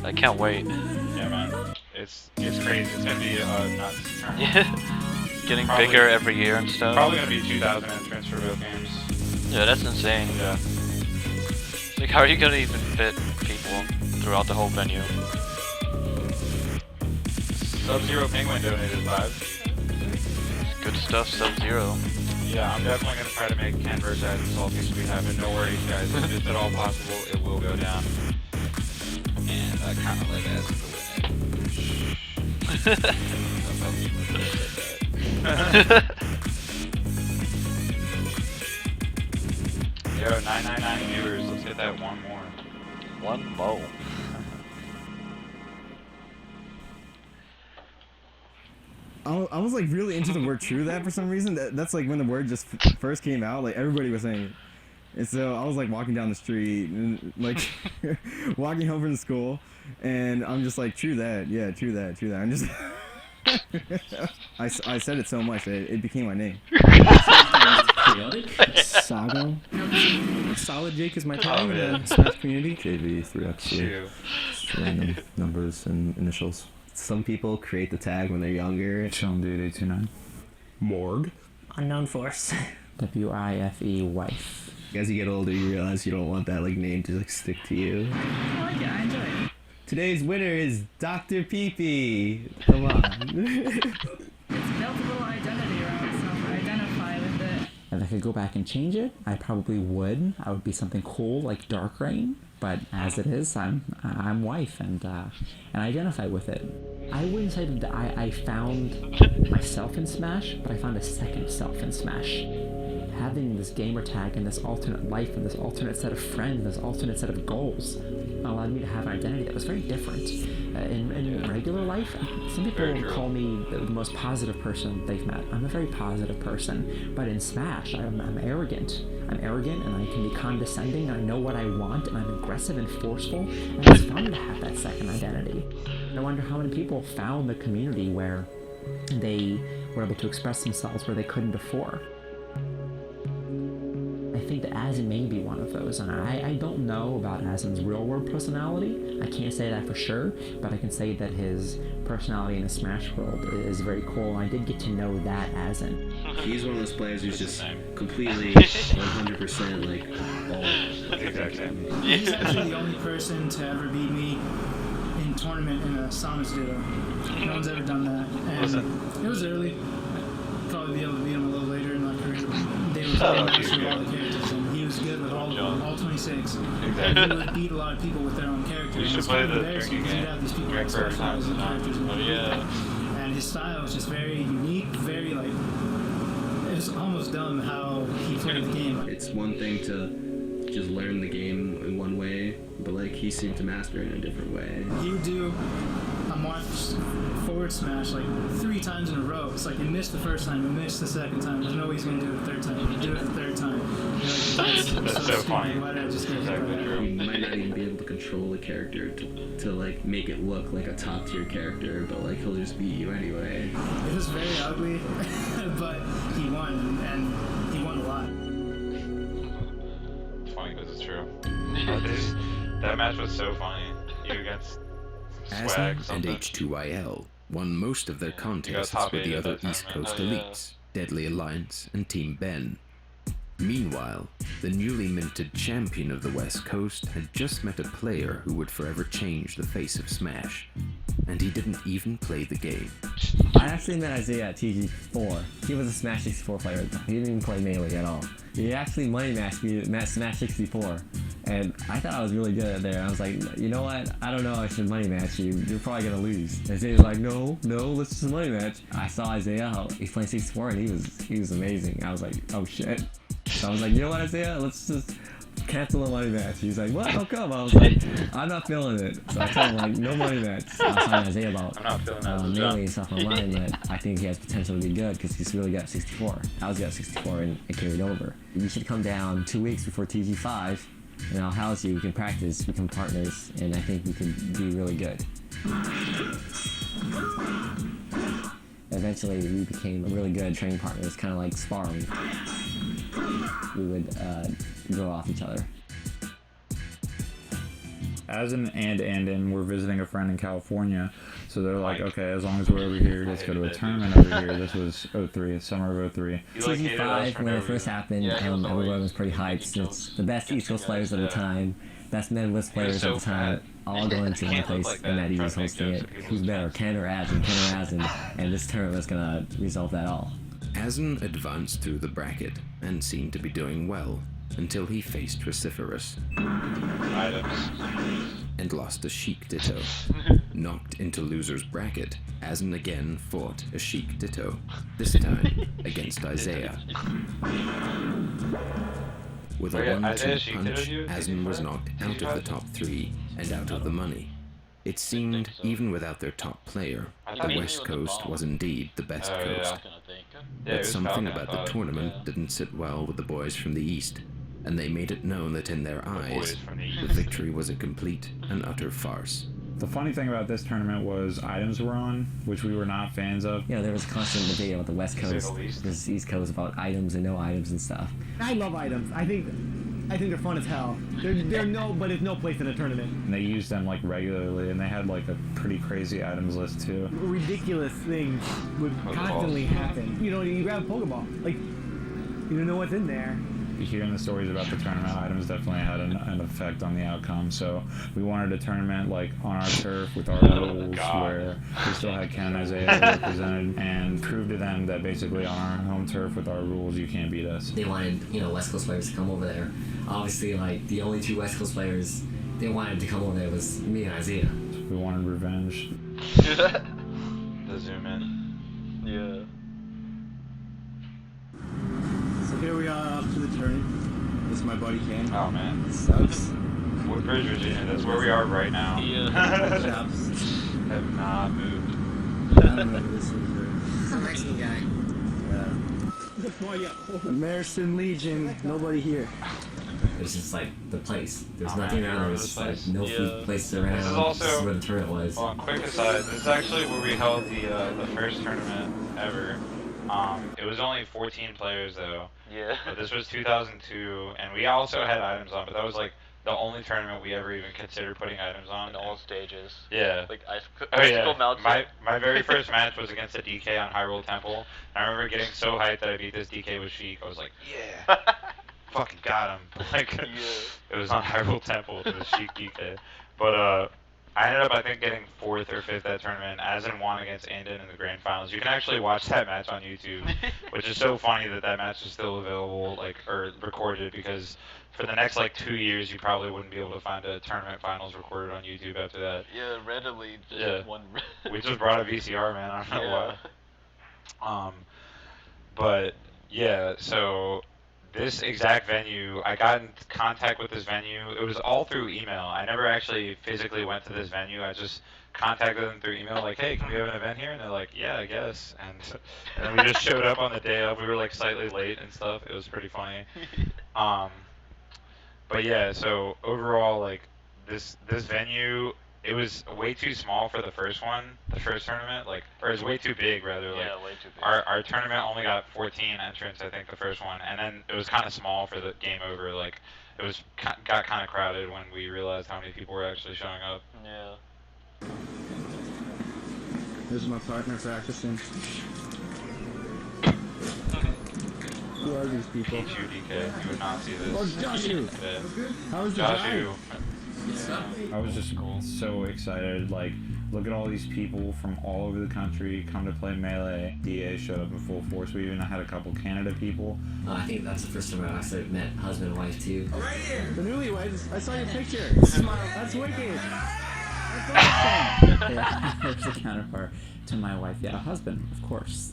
I can't wait. Yeah, man. It's crazy. It's going to be nuts. Yeah. Getting bigger every year and stuff. Probably going to be 2,000 entrants for both games. Yeah, that's insane. Yeah. Like, how are you gonna even fit people throughout the whole venue? Sub-Zero Penguin donated 5. Good stuff, Sub-Zero. Yeah, I'm definitely going to try to make Ken versus Azen salty so we have it. No worries, guys. If it's at all possible, it will go down. And I kind of like Azen to win it. Yo, 999 viewers. Let's get that one more. One more. I was like really into the word true that for some reason. That's like when the word just first came out, like everybody was saying it. And so I was like walking down the street and like walking home from school and I'm just like, true that, yeah, true that. I'm just I said it so much that it became my name. Chaotic? Sago. Solid Jake is my tag in the Smash community. JV3X3. Just random numbers and initials. Some people create the tag when they're younger. Chum Dude 829. Morg. Unknown Force. WIFE wife. As you get older, you realize you don't want that like name to like stick to you. I like it. I enjoy it. Today's winner is Dr. Pee-Pee. Come on. It's built a little identity around itself. I identify with it. If I could go back and change it, I probably would. I would be something cool like Dark Rain. But as it is, I'm wife and I identify with it. I wouldn't say that I found myself in Smash, but I found a second self in Smash. Having this gamer tag and this alternate life and this alternate set of friends and this alternate set of goals allowed me to have an identity that was very different. In regular life, some people call me the most positive person they've met. I'm a very positive person, but in Smash, I'm arrogant. I'm arrogant and I can be condescending and I know what I want and I'm aggressive and forceful and it's fun to have that second identity. I wonder how many people found the community where they were able to express themselves where they couldn't before. I think that Azen may be one of those, and I don't know about Azen's real-world personality. I can't say that for sure, but I can say that his personality in the Smash world is very cool, and I did get to know that Azen. He's one of those players who's just completely 100% like all. Exactly. He's actually the only person to ever beat me in tournament in a Samus Ditto. No one's ever done that. And it was early. I'd probably be able to beat him a little later in my career. They were playing master of all the characters, and he was good with all 26. And he would beat a lot of people with their own characters. You should play the drinking game. You'd have these people that specialize in characters. And his style was just very unique, very like. It was almost dumb how he played the game. It's one thing to just learn the game in one way, but like he seemed to master it in a different way. He would do a march forward smash like 3 times in a row. It's like he missed the first time, he missed the second time. There's no way he's gonna do it the third time. He'd do it the third time. That's so funny. Why did I just get hit by that? You might not even be able to control the character to like make it look like a top tier character, but like he'll just beat you anyway. It was very ugly, but he won, and he won a lot. It's funny because it's true. That match was so funny. You against Swag Azen and H2IL won most of their contests with the other East Coast elites, Deadly Alliance and Team Ben. Meanwhile, the newly minted champion of the West Coast had just met a player who would forever change the face of Smash. And he didn't even play the game. I actually met Isaiah at TG4. He was a Smash 64 player. He didn't even play Melee at all. He actually money matched me at Smash 64. And I thought I was really good at there. I was like, you know what? I don't know I should money match you. You're probably gonna lose. Isaiah's like, no, let's just money match. I saw Isaiah, how he's playing 64, and he was amazing. I was like, oh shit. So I was like, you know what, Isaiah? Let's just cancel the money match. He's like, what? How come? I was like, I'm not feeling it. So I told him, like, no money match. I was telling Isaiah about Melee and stuff online, that I think he has potential to be good because he's really got 64. I was got 64 and it carried over. You should come down 2 weeks before TG5 and I'll house you. We can practice, become partners, and I think we can be really good. Eventually, we became really good training partners, kind of like sparring. We would go off each other. Azen and Andon were visiting a friend in California, so they're like, okay, as long as we're over here, let's go to a tournament over here. This was 03, summer of 03. TG5, when it first happened, everyone was pretty hyped. It's the best East Coast players at the time, best Midwest players at the time, all going to one place, and Matt Easy's hosting it. Who's better, Ken or Azen? And this tournament was gonna resolve that all. Azen advanced through the bracket and seemed to be doing well until he faced Reciferous and lost a Sheik Ditto. Knocked into loser's bracket, Azen again fought a Sheik Ditto, this time against Isaiah. With a 1-2 punch, Azen was knocked out of the top 3 and out of the money. It seemed, even without their top player, the West Coast was indeed the best coast. But something about the tournament didn't sit well with the boys from the East, and they made it known that in their eyes, the victory was a complete and utter farce. The funny thing about this tournament was items were on, which we were not fans of. You know, there was constant debate about the West Coast versus East Coast about items and no items and stuff. I love items. I think they're fun as hell. But it's no place in a tournament. And they used them like regularly, and they had like a pretty crazy items list too. Ridiculous things would constantly happen. You know, you grab a Pokeball, like you don't know what's in there. Hearing the stories about the tournament items definitely had an effect on the outcome. So we wanted a tournament like on our turf with our rules, where we still had Ken and Isaiah represented, and prove to them that basically on our home turf with our rules, you can't beat us. They wanted, West Coast players to come over there. Obviously, like the only 2 West Coast players they wanted to come over there was me and Isaiah. We wanted revenge. The zoom in. Yeah. Here we are off to the tournament. This is my buddy Ken. Oh man, it sucks. Woodbridge, Virginia. That's where we are right now. Yeah. Have not moved. I don't know who this is. Some Mexican guy. Yeah. American Legion. Nobody here. It's just like the place. There's nothing around. There's like no food places around. This is also where the tournament was. Well, quick aside, this is actually where we held the first tournament ever. It was only 14 players though. Yeah. But this was 2002, and we also had items on, but that was like the only tournament we ever even considered putting items on. In all stages. Yeah. Like icicle mountain. My very first match was against a DK on Hyrule Temple. I remember getting so hyped that I beat this DK with Sheik. I was like, yeah, fucking got him. Like, it was on Hyrule Temple. It was Sheik DK. But I ended up, I think, getting 4th or 5th that tournament. Azen won against Andon in the grand finals. You can actually watch that match on YouTube, which is so funny that that match is still available, or recorded, because for the next 2 years you probably wouldn't be able to find a tournament finals recorded on YouTube after that. Yeah, randomly just one. We just brought a VCR, man. I don't know why. But yeah, so this exact venue, I got in contact with this venue. It was all through email. I never actually physically went to this venue. I just contacted them through email, like, hey, can we have an event here? And they're like, yeah, I guess. And then we just showed up on the day of. We were slightly late and stuff. It was pretty funny. But yeah, so overall, this venue, it was way too small for the first tournament, or it was way too big, rather. Yeah, way too big. Our tournament only got 14 entrants, I think, the first one, and then it was kind of small for the game over. It got kind of crowded when we realized how many people were actually showing up. Yeah. This is my partner practicing. Who are these people? DK. You would not see this. Oh, Joshu! How was the Joshu. I was just so excited. Like, look at all these people from all over the country come to play Melee. DA showed up in full force. We even had a couple Canada people. I think that's the first time I actually met husband and wife too. Right here! The newlyweds. I saw your picture. Smile. That's wicked. There's a counterpart to my wife. Yeah, a husband, of course.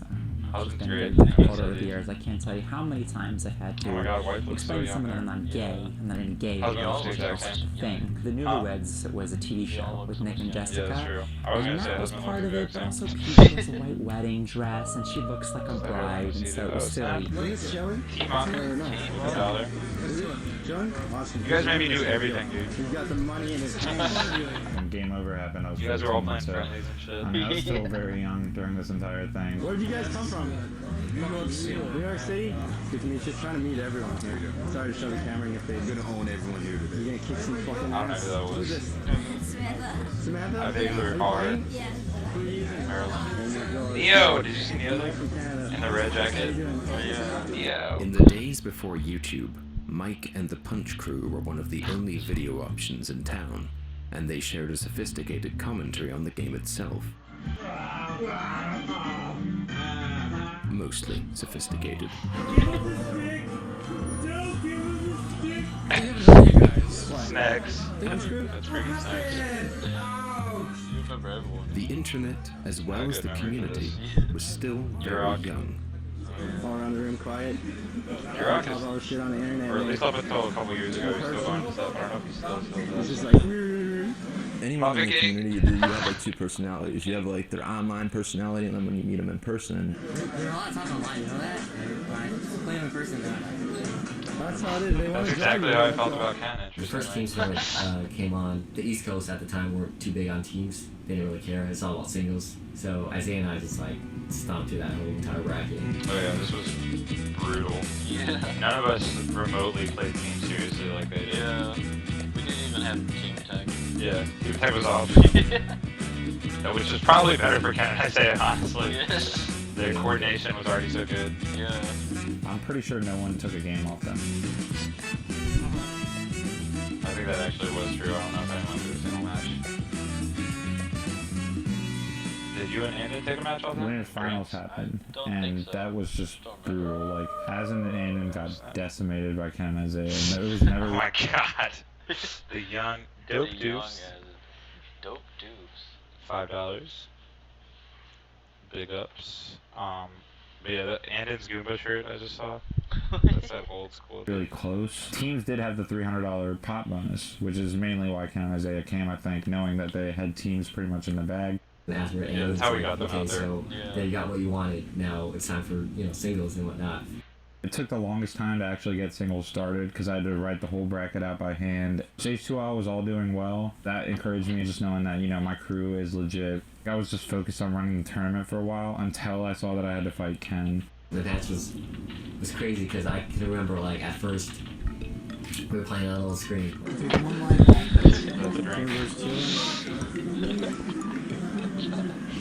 Husband's been great. very difficult over the years. I can't tell you how many times I had to Oh my God, wife looks explain to so someone young that I'm there. gay and that I'm gay. Husband also Because looks there's the a thing. The Newlyweds was a TV show with Nick and Jessica. Yeah, that's true. I was And gonna say that was husband part looks of the it, but exact also same. Pete has a white wedding dress and she looks like a bride, and so it was silly. Team on $1. John? Awesome. You guys made me do everything, dude. He's got the money in his hand. When Game Over happened, I was You guys were all 14, playing so, friendlies and shit. I mean, I was still very young during this entire thing. Where did you guys come from? New York City. New York City? Good to meet you. Trying to meet everyone here. Sorry to show the camera in your face. You're gonna own everyone here today. You're gonna kick some fucking I don't know ass. who that was. Who's this? Samantha. Samantha? I vaguely recall her. Yeah. Maryland. Neo! Did you see Neo? In the red jacket? Neo. In the days before YouTube, Mike and the Punch Crew were one of the only video options in town, and they shared a sophisticated commentary on the game itself. Mostly sophisticated. Snacks. That's freaking snacks. The internet, as well as the community, was still very young. All around the room quiet. You're Talk all the shit on the internet. Or at least up until a couple years ago, he was still going to stuff. I don't know if he's still It's does. just like, Anyone in the community, you have like two personalities. You have like their online personality, and then when you meet them in person. There's a lot of talk online, you know that? When I play them in person, that's how it is. They want That's to drive exactly you. how I felt about Ken. the first teams that came on, the East Coast at the time weren't too big on teams. They didn't really care. It's all about singles. So Isaiah and I just like stomped through that whole entire bracket. Oh yeah, this was brutal. Yeah. None of us remotely played team seriously like they did. Yeah. We didn't even have team tag. Yeah, team tag was off. No, which is probably better for Ken, I say it honestly. Yeah. Their coordination was already so good. Yeah. I'm pretty sure no one took a game off them. I think that actually was true. I don't know if anyone did a single match. Did you and Andon take a match off them? When the finals happened, and that was just brutal. Like, Azen and Andon got decimated by Ken and Isaiah, and it was never. Oh my god. The young dope dupes. Dope dupes. $5. Big ups. But yeah, the Andon's Goomba shirt I just saw. That's that old school. Really close. Teams did have the $300 pot bonus, which is mainly why Ken and Isaiah came, I think, knowing that they had teams pretty much in the bag. That's where Yeah, that's how we got them okay, out there. so Yeah. you got what you wanted. Now it's time for singles and whatnot. It took the longest time to actually get singles started because I had to write the whole bracket out by hand. H2L was all doing well. That encouraged me just knowing that, my crew is legit. I was just focused on running the tournament for a while until I saw that I had to fight Ken. The match was crazy because I can remember like at first we were playing on a little screen.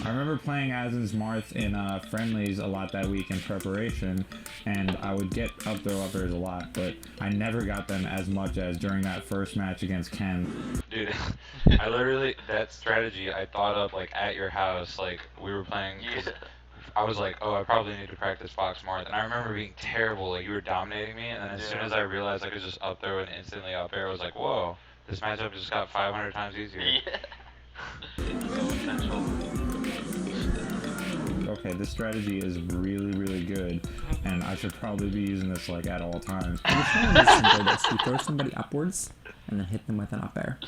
I remember playing Azen's Marth in friendlies a lot that week in preparation, and I would get up throw uppers a lot, but I never got them as much as during that first match against Ken. Dude, I literally, that strategy I thought of like at your house, like we were playing, 'cause I was like, oh, I probably need to practice Fox Marth, and I remember being terrible, like you were dominating me, and then as soon as I realized I could just up throw and instantly up air, I was like, whoa, this matchup just got 500 times easier. Okay, this strategy is really, really good, and I should probably be using this like at all times. You're trying to do simple this. You throw somebody upwards and then hit them with an up air.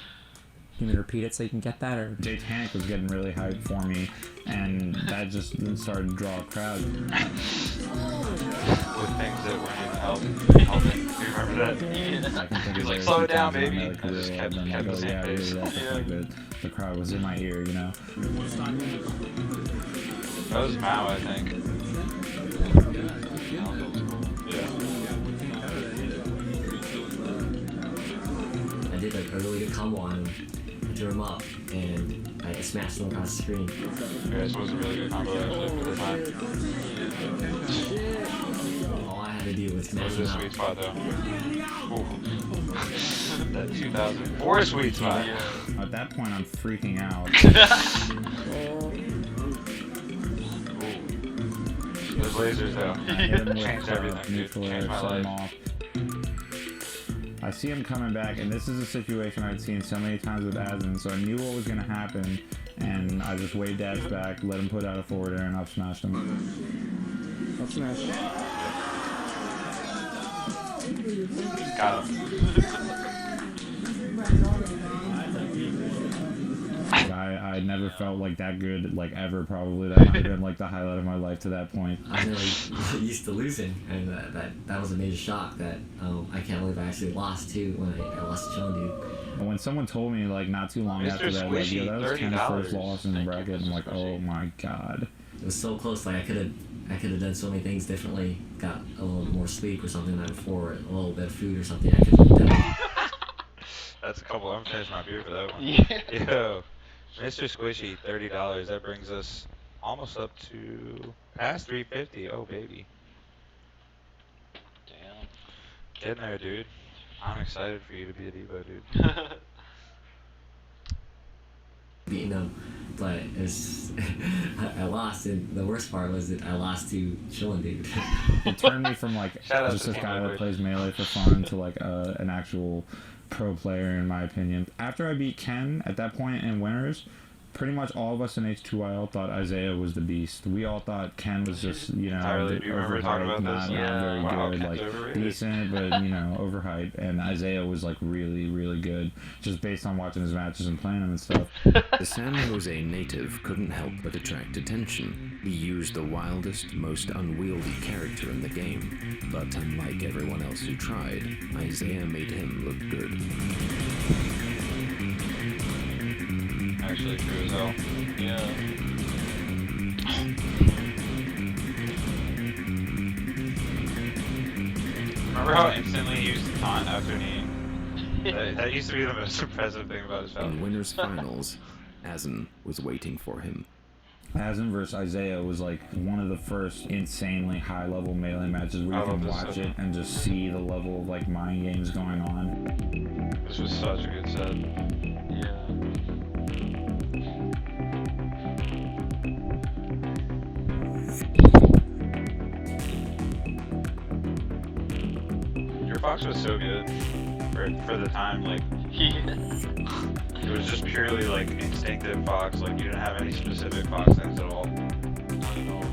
You want me to repeat it so you can get that, or? Titanic was getting really hyped for me, and that just started to draw a crowd. With things that weren't even helping. Do you remember that? He was like, slow it down, baby. I just kept the same pace. The crowd was in my ear, That was Mao, I think. I did like a really good combo on him. I threw him up and I smashed him across the screen. Yeah, this was a really good combo actually for the time. All I had had to do was Where's smash the him sweet out. spot though? Ooh. That 2004 sweet spot. At that point, I'm freaking out. Those lasers though. I hit him with Changed everything, dude. neutral air, Changed my set him life. off. I see him coming back, and this is a situation I'd seen so many times with Azen, so I knew what was going to happen, and I just waved dash back, let him put out a forward air, and up smashed him. Up smash. Got him. I never felt like that good, like ever probably. That might have been like the highlight of my life to that point. I'm really used to losing, and that was a major shock that I can't believe I actually lost too when I lost to Chillin' Dude. And when someone told me like not too long Mr. after that, like, yo, that was Ken's first $30. loss in the bracket, I'm like, oh my god. It was so close. Like I could have done so many things differently. Got a little more sleep or something the night before, a little bit of food or something. I could have done. That's a couple. I'm finishing my beer for that one. Yeah. Yo, Mr. Squishy, $30. That brings us almost up to past 350. Oh baby. Damn. Getting there, dude. I'm excited for you to be a Devo, dude. Beating them, but it's I lost, and the worst part was that I lost to Chillin' Dude. It turned me from like Shout out just to this guy King that plays melee for fun to like an actual pro player in my opinion. After I beat Ken at that point in winners, pretty much all of us in H2IL thought Isaiah was the beast. We all thought Ken was just, you know, Entirely. Do you remember talking overhyped, about this? not very Wow, good, Ken's like overrated. decent, but you know, overhyped. And Isaiah was like really, really good, just based on watching his matches and playing him and stuff. The San Jose native couldn't help but attract attention. He used the wildest, most unwieldy character in the game, but unlike everyone else who tried, Isaiah made him look good. Actually, true as hell. Yeah. Remember how instantly he used to taunt after knee? That used to be the most impressive thing about his In winners finals, Azen was waiting for him. Azen versus Isaiah was like one of the first insanely high level melee matches where I you can love this watch set. it and just see the level of like mind games going on. This was such a good set. Yeah. Your Fox was so good for the time. Like, it was just purely like instinctive Fox. Like, you didn't have any specific Fox things at all. Not at all.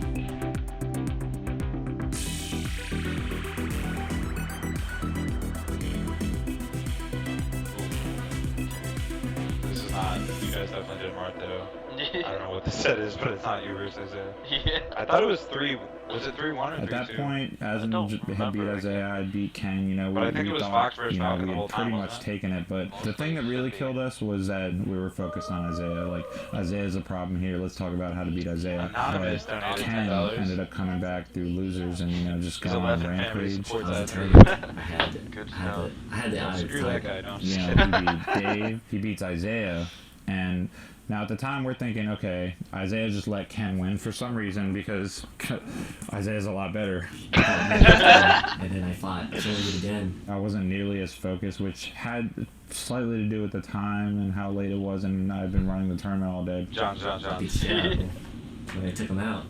This is not. You guys definitely did Mart though. I don't know what the set is, but it's not you versus Isaiah. Yeah. I thought it was 3. Was it 3-1 or 3-2? At that point, Azen had beat Isaiah, I'd beat Ken, you know, But I think we it was thought, Fox versus you know, Falcon we the had whole pretty time, much wasn't taken it, but the thing that really killed us was that we were focused on Isaiah. Like, Isaiah's a problem here, let's talk about how to beat Isaiah. Anonymous But donated Ken $10. ended up coming back through losers and, you know, just going on a rampage. I had the odds. Screw that guy, don't You know, he beat Dave, he beats Isaiah, and now at the time we're thinking, okay, Isaiah just let Ken win for some reason because Isaiah's a lot better. And then I fought Chillin' Dude again. I wasn't nearly as focused, which had slightly to do with the time and how late it was, and I've been running the tournament all day. John. When I took him out.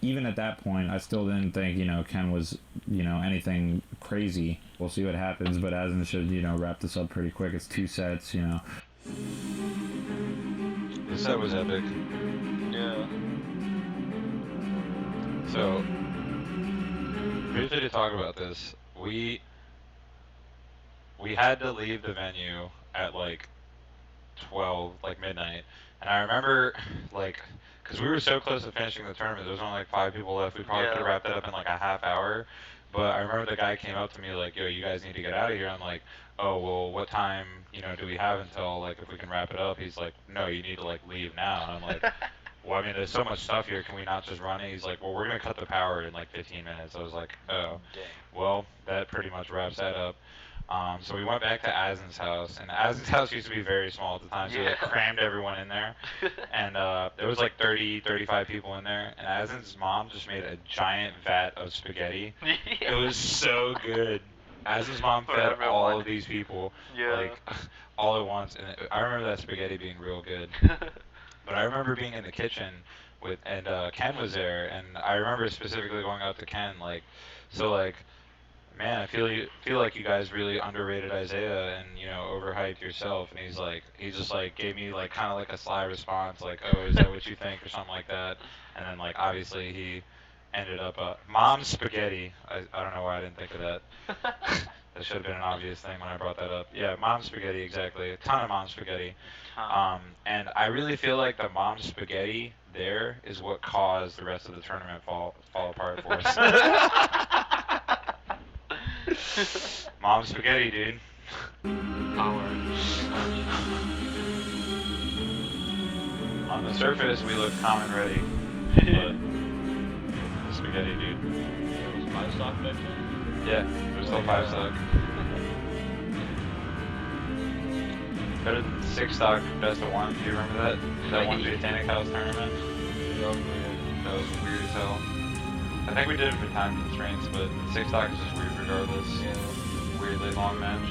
Even at that point, I still didn't think, you know, Ken was, you know, anything crazy. We'll see what happens, but Azen should, you know, wrap this up pretty quick. It's 2 sets, you know. This set was epic. Yeah. So, briefly to talk about this, we had to leave the venue at like 12, like midnight, and I remember like, because we were so close to finishing the tournament, there was only like 5 people left. We probably could have wrapped it up in like a half hour. But I remember the guy came up to me like, yo, you guys need to get out of here. I'm like, oh, well, what time, you know, do we have until, like, if we can wrap it up? He's like, no, you need to, like, leave now. And I'm like, well, I mean, there's so much stuff here. Can we not just run it? He's like, well, we're going to cut the power in, like, 15 minutes. I was like, oh, well, that pretty much wraps that up. So we went back to Azen's house, and Azen's house used to be very small at the time, so we like, crammed everyone in there. And there was like 30, 35 people in there, and Azen's mom just made a giant vat of spaghetti. It was so good. Azen's mom fed all of these people, like, all at once, and I remember that spaghetti being real good. But I remember being in the kitchen and Ken was there, and I remember specifically going up to Ken, like, so like, man, I feel like you guys really underrated Isaiah and overhyped yourself. And he just like gave me like kind of like a sly response, like, oh, is that what you think, or something like that. And then like obviously he ended up mom's spaghetti. I don't know why I didn't think of that. That should have been an obvious thing when I brought that up. Yeah, mom's spaghetti, exactly. A ton of mom's spaghetti. And I really feel like the mom's spaghetti there is what caused the rest of the tournament fall apart for us. Mom's spaghetti, dude. Power. On the surface, we look calm and ready. But spaghetti, dude. It was 5 stock back then? Yeah, it was still 5 stock. Better than 6 stock, best of 1. Do you remember that? That one Satanic House tournament? That was weird as hell. I think we did it for time constraints, but 6 stock is just weird regardless. Yeah. Weirdly long match.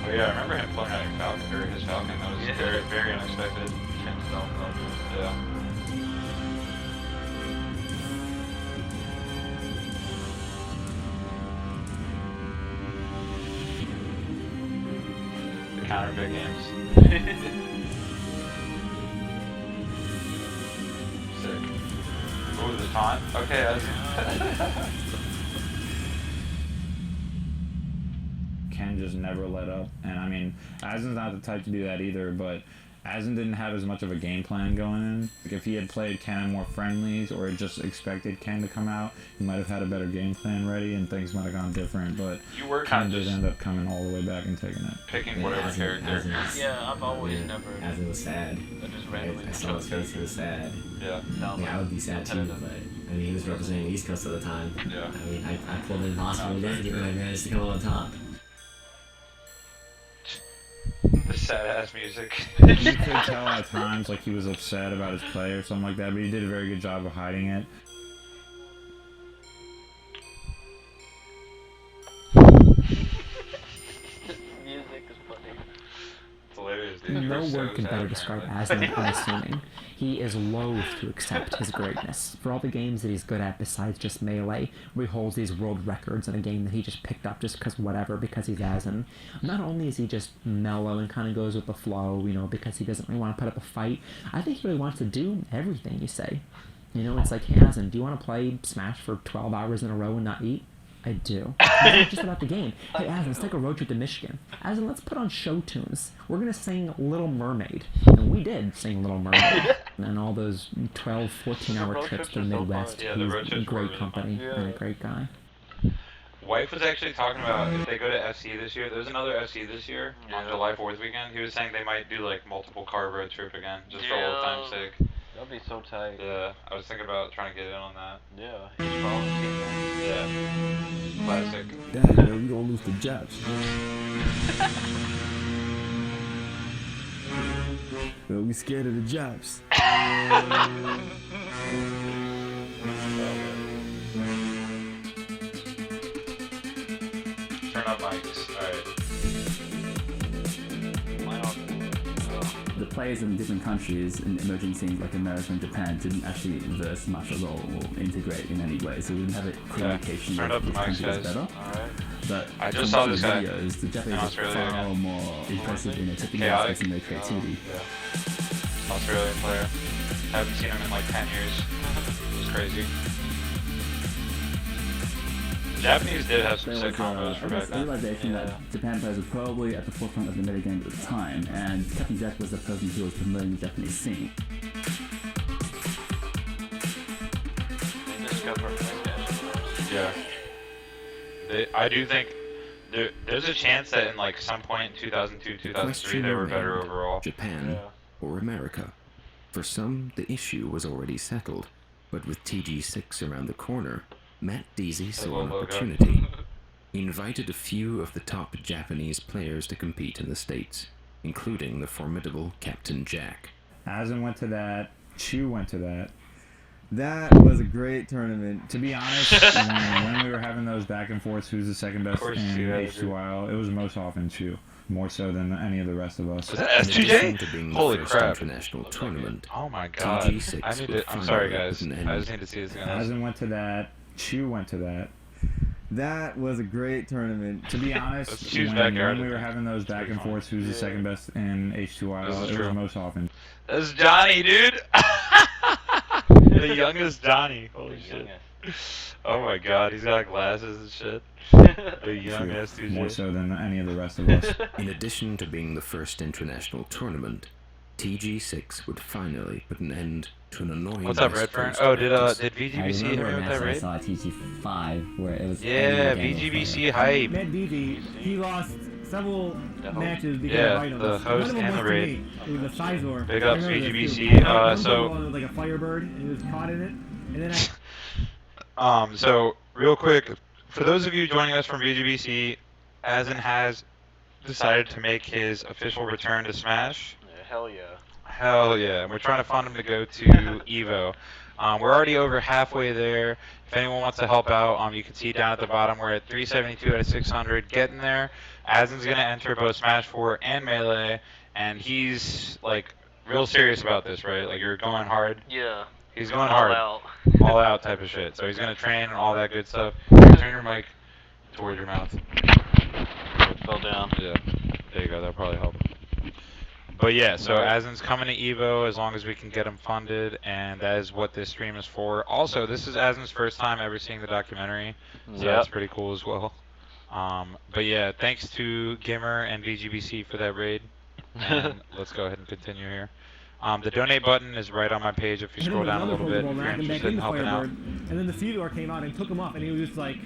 Oh yeah, I remember him pulling out his Falcon. That was very, very unexpected. Yeah. The counterpick games. Sick. Ooh, the taunt? Okay, Ken just never let up, and I mean, Azen's not the type to do that either, but Azen didn't have as much of a game plan going in. Like, if he had played Ken in more friendlies, or just expected Ken to come out, he might have had a better game plan ready, and things might have gone different, but Ken did end up coming all the way back and taking it. Picking whatever character. Yeah, I've always never... Azen was sad. I saw his face, he was sad. Yeah. I mean, I would be sad too, but I mean, he was representing the East Coast at the time. Yeah. I mean, I pulled in Impossible to get my advantage to come on top. The sad-ass music. You could tell at times like he was upset about his play or something like that, but he did a very good job of hiding it. Music is funny. It's hilarious, dude. No word can better describe Azen than unassuming. He is loath to accept his greatness. For all the games that he's good at besides just Melee, where he holds these world records in a game that he just picked up just because he's Azen, not only is he just mellow and kind of goes with the flow, because he doesn't really want to put up a fight, I think he really wants to do everything you say. It's like, hey Azen, do you want to play Smash for 12 hours in a row and not eat? I do. It's not just about the game. Hey, Azen, let's take a road trip to Michigan. Azen, let's put on show tunes. We're going to sing Little Mermaid. And we did sing Little Mermaid. And all those 12, 14-hour trips to the Midwest. Yeah, He's the road a trips were great really company fun. and a great guy. Wife was actually talking about if they go to FC this year. There's another FC this year on July 4th weekend. He was saying they might do like multiple car road trip again, just for old time's sake. That'd be so tight. Yeah, I was thinking about trying to get in on that. Yeah, he's volunteering. Yeah. Classic. Dad, man, we gonna lose the Japs. Man, we scared of the Japs. Turn up mics. Alright. The players in different countries in emerging scenes like America and Japan didn't actually verse much at all or integrate in any way, so we didn't have a communication Turn up the which mics, country was guys. better. Alright. But I just saw this guy videos, the Japanese in are Australia far again. more impressive in tipping Chaotic. aspects in their creativity. Yeah. Australian player. Haven't seen him in like 10 years. It's crazy. The Japanese did have some sick combos for back a then. realization that Japan players were probably at the forefront of the metagame at the time, and Captain Jack was the person who was promoting the Japanese scene. Yeah. I do think there's a chance that in like some point in 2002, 2003 they were better overall. Japan or America. For some, the issue was already settled. But with TG6 around the corner, Matt Deasy saw an opportunity. He invited a few of the top Japanese players to compete in the States, including the formidable Captain Jack. Azen went to that. Chu went to that. That was a great tournament. To be honest, when we were having those back and forths, who's the second best in H2IL, it was most often Chu, more so than any of the rest of us. Was that S2J? Holy crap! International tournament. Oh my god! I'm sorry, guys. I just need to see this again. Azen went to that. Chu went to that. That was a great tournament. To be honest, when we were having those back and forths, who's the second best in H2IL, it was most often. That's Johnny, dude. The youngest Johnny. Holy shit. Oh my god, he's got glasses and shit. The youngest DJ. More so than any of the rest of us. In addition to being the first international tournament, TG6 would finally put an end to an annoying. What's up, Redfern? Oh, did VGBC hit me with that raid? I saw TG5 where it was. Yeah, VGBC hype. Matt DZ, he lost several matches because of items. The host and the raid. It was a Sizor. Big up VGBC. So one was like a Firebird, and he was caught in it, and then so real quick, for those of you joining us from VGBC, Azen has decided to make his official return to Smash. Yeah, hell yeah. Hell yeah. And we're trying to fund him to go to EVO. We're already over halfway there. If anyone wants to help out, you can see down at the bottom we're at 372 out of 600 getting there. Azen's going to enter both Smash 4 and Melee, and he's like real serious about this, right? Like you're going hard. Yeah. He's going hard. Out. All out type of shit. So he's going to train and all that good stuff. Turn your mic towards your mouth. It fell down. Yeah. There you go. That'll probably help. But yeah, so Azen's coming to EVO as long as we can get him funded, and that is what this stream is for. Also, this is Azen's first time ever seeing the documentary, so that's pretty cool as well. But yeah, thanks to Gimmer and VGBC for that raid. And let's go ahead and continue here. The donate button is right on my page if you scroll down a little bit if you're interested in helping out. And then the Theodore came out and took him off, and he was just like...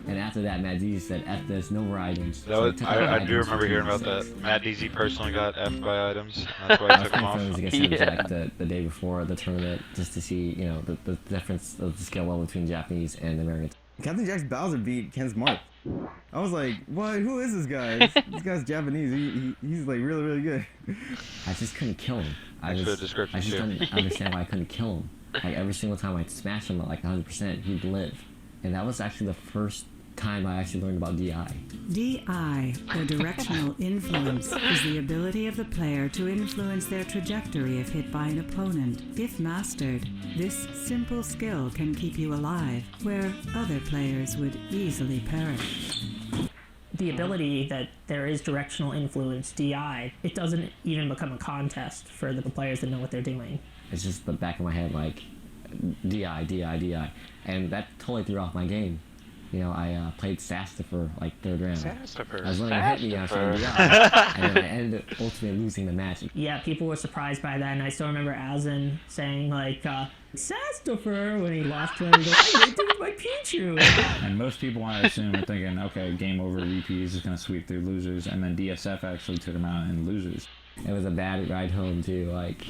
And after that, Matt DZ said, F this, no more items. I do remember hearing about that. Matt DZ personally got F'd by items. That's why he took them off. I was against Jack the day before the tournament just to see, you know, the difference of the skill level between Japanese and Americans. Captain Jack's Bowser beat Ken Smart. I was like, what? Who is this guy? This guy's Japanese. He's like really, really good. I just couldn't kill him. I just didn't understand why I couldn't kill him. Like every single time I smashed him at like 100%, he'd live. And that was actually the first time I actually learned about DI. DI, or directional influence, is the ability of the player to influence their trajectory if hit by an opponent. If mastered, this simple skill can keep you alive, where other players would easily perish. The ability that there is directional influence, DI, it doesn't even become a contest for the players that know what they're doing. It's just the back of my head like, DI, DI, DI. And that totally threw off my game. You know, I played Sasta for like third round. Sastafer. I was letting him hit me, I was trying to DI. And then I ended up ultimately losing the match. Yeah, people were surprised by that, and I still remember Azen saying like, Sastafer, when he lost to him, he goes, hey, they did my Pichu! And most people, I assume, are thinking, okay, game over, VP is just going to sweep through losers, and then DSF actually took him out in losers. It was a bad ride home, too. Like,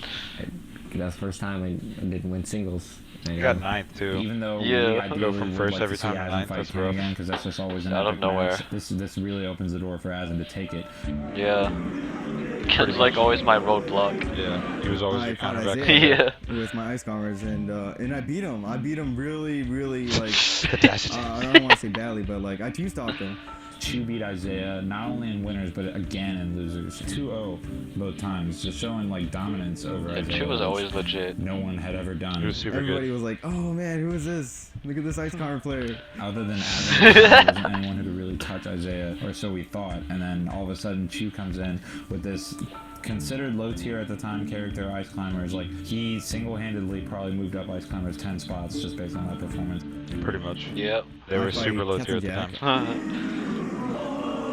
that was the first time I didn't win singles. You got ninth too. Even though we go from first every time to ninth, that's rough. Because that's just always an out of nowhere. This really opens the door for Azen to take it. Yeah. Ken's like always my roadblock. Yeah, he was always the counterback. Yeah. With my ice converts, and I beat him. I beat him really, really like. I don't want to say badly, but like I two-stopped him. Chu beat Isaiah not only in winners but again in losers. 2-0 both times, just showing like dominance over Isaiah. Chu was always legit. No one had ever done. He was super Everybody good. was like, "Oh man, who is this? Look at this ice convert player." Other than Azen, there wasn't anyone who could really touch Isaiah, or so we thought. And then all of a sudden, Chu comes in with this considered low tier at the time character, Ice Climbers. Like he single-handedly probably moved up Ice Climbers 10 spots just based on that performance. Pretty much. Yep. They were super low tier at the time.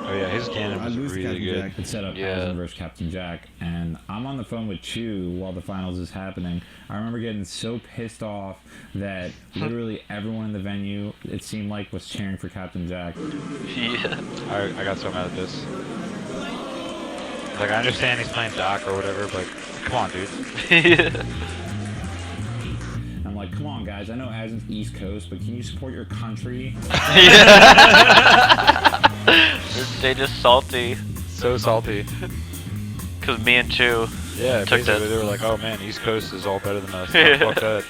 Oh yeah, his cannon was really good. It set up Azen versus Captain Jack, and I'm on the phone with Chu while the finals is happening. I remember getting so pissed off that literally everyone in the venue, it seemed like, was cheering for Captain Jack. Yeah. I got so mad at this. Like, I understand he's playing Doc or whatever, but come on, dude. guys, I know Azen's East Coast, but can you support your country? They just salty. So salty. Cause me and Chu Yeah, took basically that. they were like, oh man, East Coast is all better than us. No, fuck that.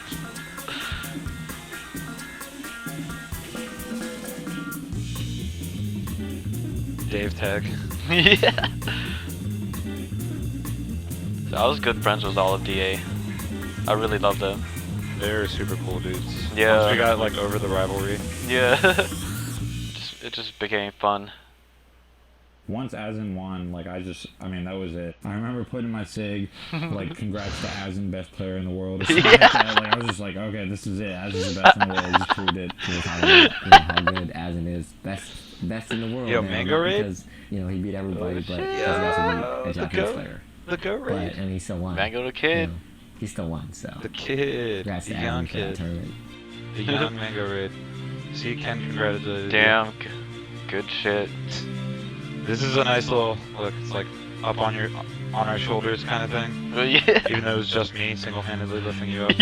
Dave Tech. Yeah. I was good friends with all of DA. I really loved them. They're super cool dudes. Yeah. Once we got like over the rivalry. Yeah. It just became fun. Once Azen won, like I mean, that was it. I remember putting my SIG, like, congrats to Azen, best player in the world. Or something like that. Like, I was just like, okay, this is it. Azen's the best in the world. He just proved it. How good Azen is. Best in the world. Yo, man, Mango not Raid? Because, he beat everybody, but because he Yeah, also beat a Japanese player. The Goat Raid. And he still won. Mango the Kid. He still won, so. The kid. Congrats The to young Azen for that kid. tournament. The young Mango Raid. See, Ken congratulated. Damn, good shit. This is a nice little look. It's like up on our shoulders kind of thing. Yeah. Even though it was just me single-handedly lifting you up.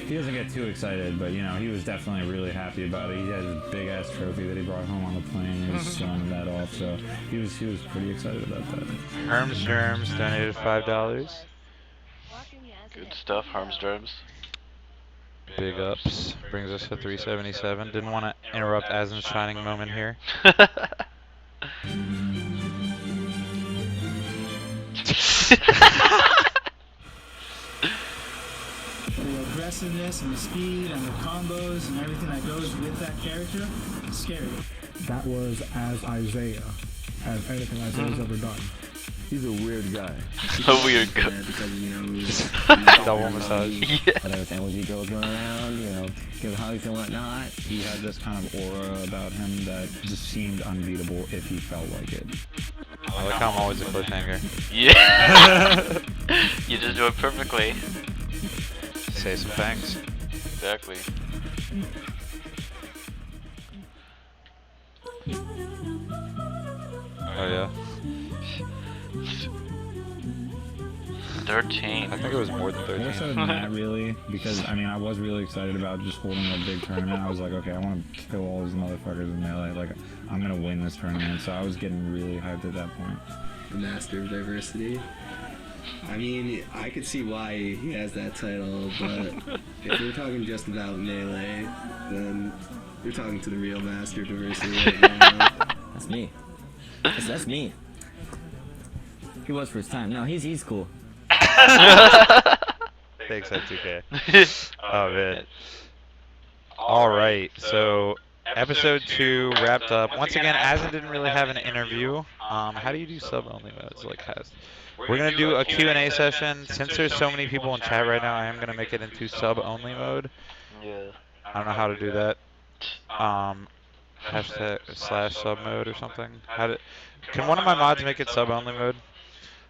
He doesn't get too excited, but he was definitely really happy about it. He had his big ass trophy that he brought home on the plane. He was showing that off, so he was pretty excited about that. Herms Germs donated $5. Good stuff, Harms Germs. Big ups. Brings us to 377. Didn't want to interrupt Azen's shining moment here. The aggressiveness and the speed and the combos and everything that goes with that character, it's scary. That was as Isaiah, as anything Isaiah's ever done. He's a weird guy. A weird guy. Double massage. Yeah. Whatever emoji girls going around, give hugs and whatnot. He had this kind of aura about him that just seemed unbeatable if he felt like it. I like how I'm always a cliffhanger. Yeah. You just do it perfectly. Say some thanks. Exactly. Oh yeah. 13. I think it was more than 13. More so than that, really, because I was really excited about just holding a big tournament. I was like, okay, I want to kill all these motherfuckers in melee. Like, I'm gonna win this tournament. So I was getting really hyped at that point. The Master of Diversity. I mean, I could see why he has that title, but if you're talking just about melee, then you're talking to the real Master of Diversity right now. That's me. That's me. He was for his time. No, he's cool. Thanks, N2K. Oh man. All right, so episode 2 wrapped up. Once again, Azen didn't really have an interview. How do you do sub-only modes? We're gonna do a Q&A session. Since there's so many people in chat right now, I am gonna make it into sub-only mode. Yeah. I don't know how to do that. #/sub mode or something. Can one of my mods make it sub-only mode?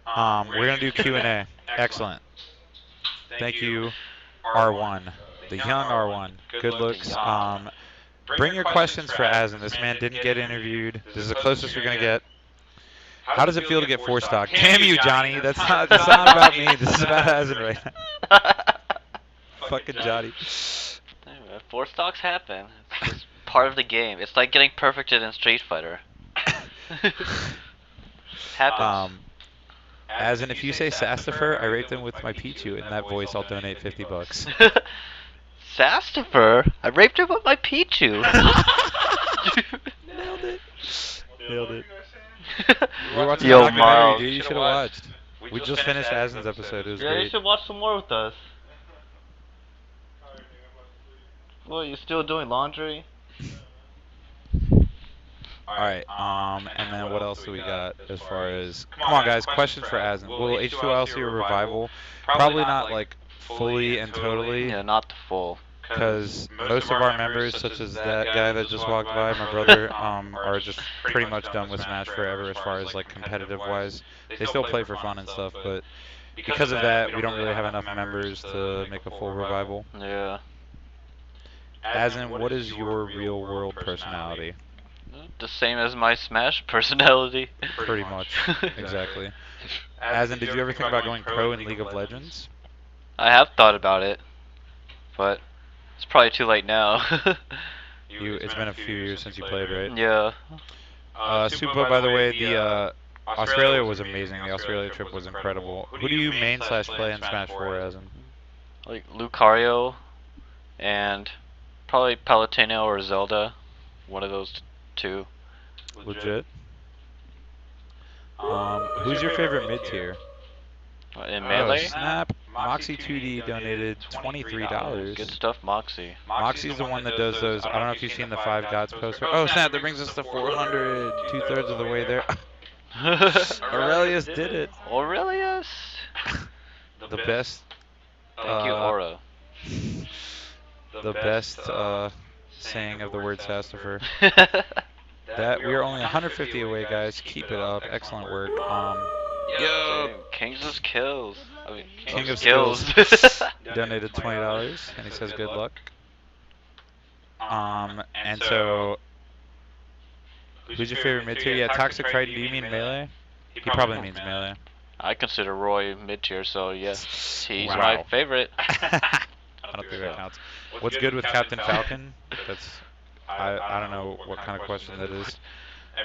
We're gonna do Q&A. Excellent. Thank you, R1, the young R1. Good looks. Bring your questions for Azen. This man didn't get interviewed. This is the closest we're gonna get. How does it feel to get 4-stock? Damn you, Johnny. That's not about me. This is about Azen right now. Fucking Johnny. 4 stocks happen. It's just part of the game. It's like getting perfected in Street Fighter. Happens. Azen, if you say Sastifer, I rate them with my Pichu. In that voice, I'll donate $50. Sastifer? I raped her with my Pichu. Nailed it. Nailed it. We're watching Yo, the documentary, Miles. dude. You should have watched. We just finished Azen's episode. It was Yeah, you great. should watch some more with us. Well, you still doing laundry? Alright, and then what else do we got as far as... Come on, guys, questions for Azen. Will H2L see a revival? Probably not, like, fully and totally. Yeah, not the full. Because most of our members, such as that guy that just walked by, my brother, are just pretty much done with Smash forever as far as, like, competitive-wise. They still play for fun and stuff, but because of that, we don't really have enough members to make a full revival. Yeah. Azen, what is your real-world personality? The same as my Smash personality. Pretty much, exactly. Azen, did you ever think about going pro in League of Legends? I have thought about it, but it's probably too late now. It's been a few years since you played, right? Yeah. Supo, by the way, the Australia was amazing. The Australia trip was incredible. Who do you main slash play in Smash 4 as? Like Lucario and probably Palutena or Zelda. One of those two. Legit. Who's your favorite mid tier? In Oh, Melee? snap. Moxie2D donated $23. Good stuff, Moxie. Moxie's the one that does those. I don't know if you've seen the Five Gods poster. Oh, snap. That brings us to 400. 2/3 of the way there. Aurelius did it. Aurelius? The best. Thank you, Aura. The best saying of the word Sastifer. That we are only 150 away, guys. Keep it up. Excellent work. Yo, Kings of Skills. I mean, King of Skills donated $20, and he says good luck. And so, who's your favorite mid tier? Yeah, Toxic Triton. Do you mean Melee? He probably means Melee. I consider Roy mid tier, so yes, he's Wow. my favorite. I don't think that counts. What's good with Captain Falcon? That's I don't know what kind of question that is.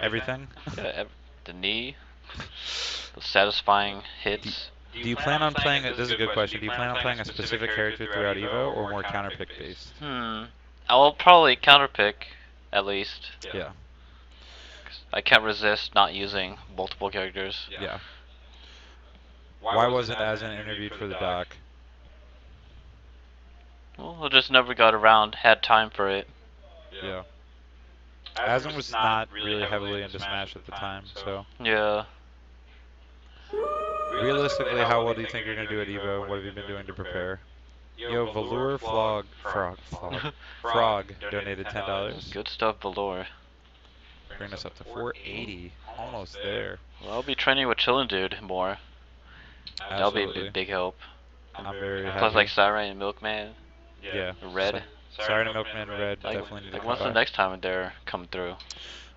Everything? Yeah, the knee, the satisfying hits. Do you plan on playing? This is a good question. Do you plan on playing a specific character throughout Evo, or more counter pick based? I will probably counterpick, at least. Yeah. I can't resist not using multiple characters. Yeah. Why wasn't Azen interviewed for the doc? Well, I just never got around, had time for it. Yeah. Azen was not really heavily into Smash at the time, so. Yeah. Realistically, how well do you think you're going to do at EVO? What have you been doing to prepare? Yo, Velour Frog donated $10. Good stuff, Velour. Bring us up to 480. Almost there. Well, I'll be training with Chillin' Dude more. That'll be a big help. I'm very happy. Plus, like Siren and Milkman. Yeah. Red. Siren and Milkman and Red definitely need to come when's by. the next time they're coming through?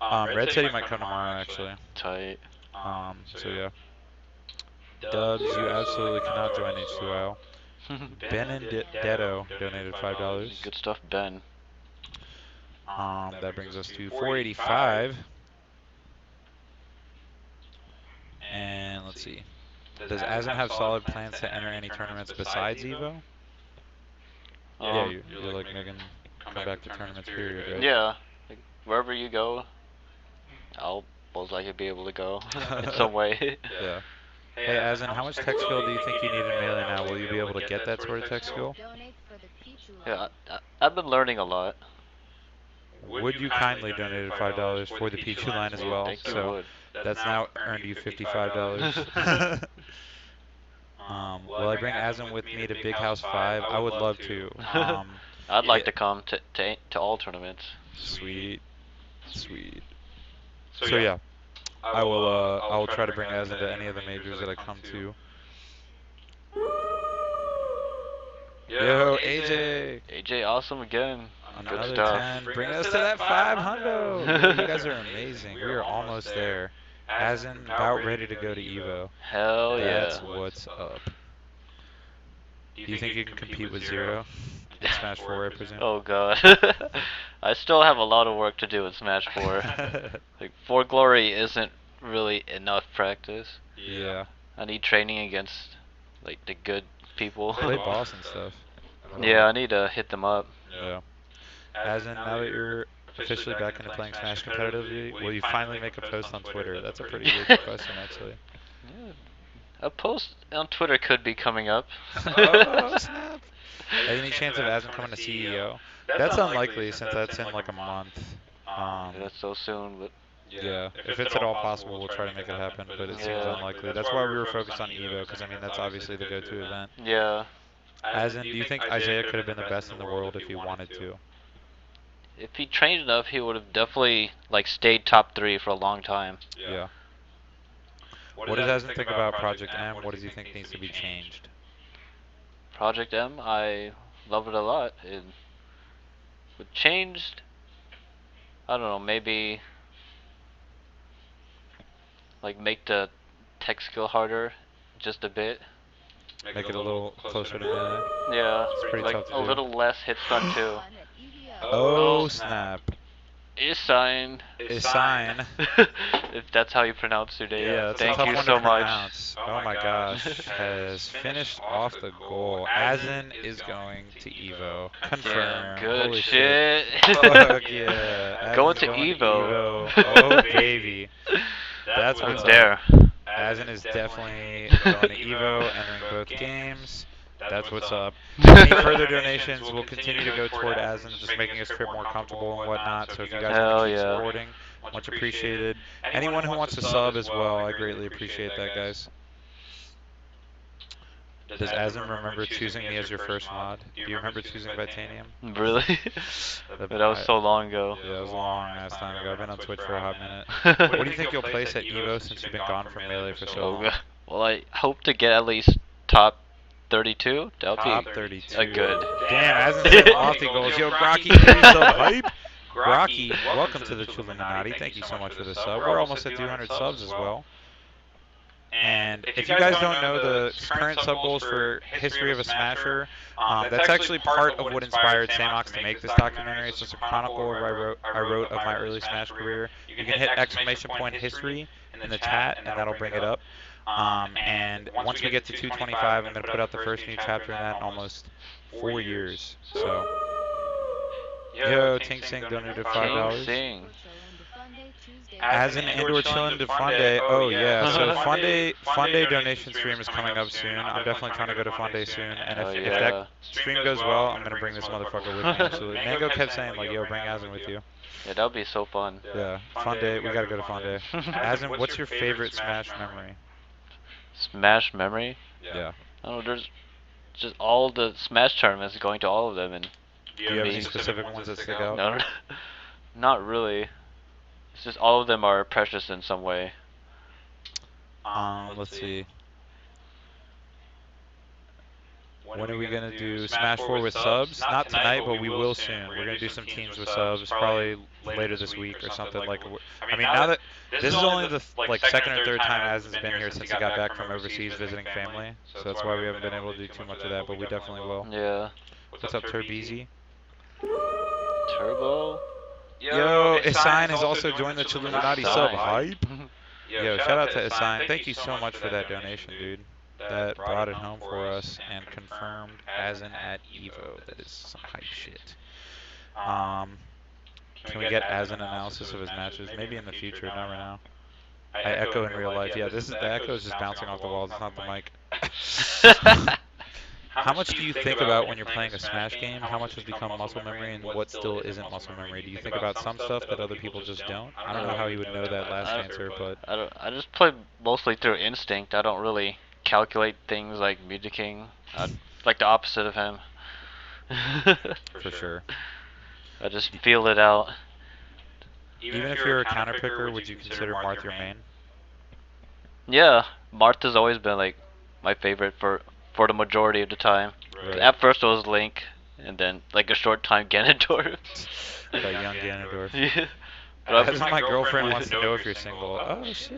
Red said he might come tomorrow, actually. Tight. So yeah. Dubs, you absolutely cannot join H2O. Benedetto donated $5. Good stuff, Ben. That brings us to 485. And let's see. Does Azen have solid plans to enter any tournaments besides EVO? Yeah, you're like making come back to tournaments, period, right? Yeah. Like, wherever you go, I'll most likely be able to go in some way. Yeah. Hey, Azen, how much tech skill do you think you need in Melee now? Will you be able to get that sort of tech skill? Yeah, I've been learning a lot. Would you kindly donate $5 for the Pichu line as well? So that's now earned you $55. Will I bring Azen with me to Big House 5? I would love to. I'd like to come to all tournaments. Sweet. Sweet. So yeah, I will try to bring Azen to any of the majors that I come to. Yo, AJ! AJ, awesome again. Another Good stuff. 10. Bring us to that 500. You guys are amazing. We are almost there. Azen about ready to go to EVO. Hell yeah. That's what's up. Do you think you can compete with Zero in Smash 4, I presume? Oh god. I still have a lot of work to do in Smash 4. Like, 4 Glory isn't really enough practice. Yeah. I need training against, like, the good people. Play boss and stuff. Yeah, I need to hit them up. Yeah. Azen, now that you're officially back into playing Smash competitively, will you finally make a post on Twitter? That's a pretty good question, actually. Yeah. A post on Twitter could be coming up. Oh, snap. Any chance of Azen coming to CEO? That's unlikely since that's in like a month. That's so soon, but... Yeah, if it's at all possible, we'll try to make it happen, but it seems unlikely. That's why we were focused on EVO, because I mean, that's obviously the go-to event. Yeah. Azen, do you think Isaiah could have been the best in the world if he wanted to? If he trained enough, he would have definitely, like, stayed top 3 for a long time. Yeah. What does Azen think about Project M? What does he think needs to be changed? Project M, I love it a lot. It would changed, I don't know, maybe like make the tech skill harder just a bit. Make it a little closer to melee. Yeah, It's pretty like tough to a do. little less hit stun too. Oh snap! Azen. Azen. If that's how you pronounce your name. Yeah, that's a Thank tough you one to so much. pronounce. Oh my gosh, has finished off the goal. Azen is going to Evo. Confirm. Good Holy shit. Fuck yeah. Going Azen's to going Evo. to Evo. Oh baby. That's I'm what's there. up. Azen is definitely going to Evo, entering both games. That's what's up. Any further donations will continue to go toward Azen, just making his trip more comfortable and whatnot. So if you guys want to Hell keep yeah. supporting, much appreciated. Anyone who wants to sub as well, I greatly appreciate that, guys. Does Azen remember choosing me as your first mod? Do you remember choosing Vitanium? Really? But that was so long ago. Yeah, that was a long ass time ago. I've been on Twitch for a hot minute. What do you think you'll place at Evo since you've been gone from Melee for so long? Well, I hope to get at least top 32. That'll Top be 32. a good. Damn, Azen said lofty goals. Yo, Grocky, give me sub hype. Grocky, welcome to the Chilluminati. Thank you so much for the sub. We're almost at 200 subs as well. And if you guys don't know the current sub goals for History of a Smasher, that's actually part of what inspired Samox to make this documentary. It's just a chronicle of I wrote of my early Smash career. You can hit exclamation point history in the chat, and that'll bring it up. And once we get to 225, I'm going to put out the first new chapter in that in almost 4 years. So, yo, Tink Sing donated $5. As an indoor chillin' to Funday. Oh yeah, so Funday donation stream is coming up soon. I'm definitely trying to go to Funday soon, and if that stream goes well, I'm gonna bring this motherfucker with me. Absolutely. Mango kept saying like, "Yo, bring Azen with you." Yeah, that would be so fun. Yeah, Funday. We gotta go to Funday. Azen, what's your favorite Smash memory? Smash memory? Yeah. I don't know. There's just all the Smash tournaments, going to all of them, and. Do you have any specific ones that stick out? No, not really. It's just all of them are precious in some way. Let's see. When are we gonna do Smash 4 with subs? Not tonight, but we will soon. We're gonna do some teams with subs probably later this week or something. Like, I mean, now that this is only the like second or third time Azen's been here since he got back from overseas visiting family, so that's why we haven't been able to do too much of that. But we definitely will. Yeah. What's up, Turbeezy? Turbo. Yo, Azen has also joined the Chilluminati sub hype. Yo, shout out to Azen. Thank you so much for that donation, dude. That brought it home for us and confirmed Azen at Evo. That is some hype shit. Can we get Azen analysis of his matches? Maybe in the future, not right now. I echo in real life. Yeah, the echo is just bouncing off the walls. It's not the mic. How much do you think about when you're playing a Smash game? How much has become muscle memory and what still isn't muscle memory? Do you think about some stuff that other people just don't? I don't know how he would know that last answer, but I just play mostly through instinct. I don't really calculate things like Music King. Like the opposite of him. For sure. I just feel it out. Even if you're a counter picker, would you consider Marth your main? Yeah, Martha's always been like my favorite for the majority of the time. Right. At first it was Link, and then like a short time Ganondorf. That young Ganondorf. Yeah. As my girlfriend wants to know if you're single. Oh shit.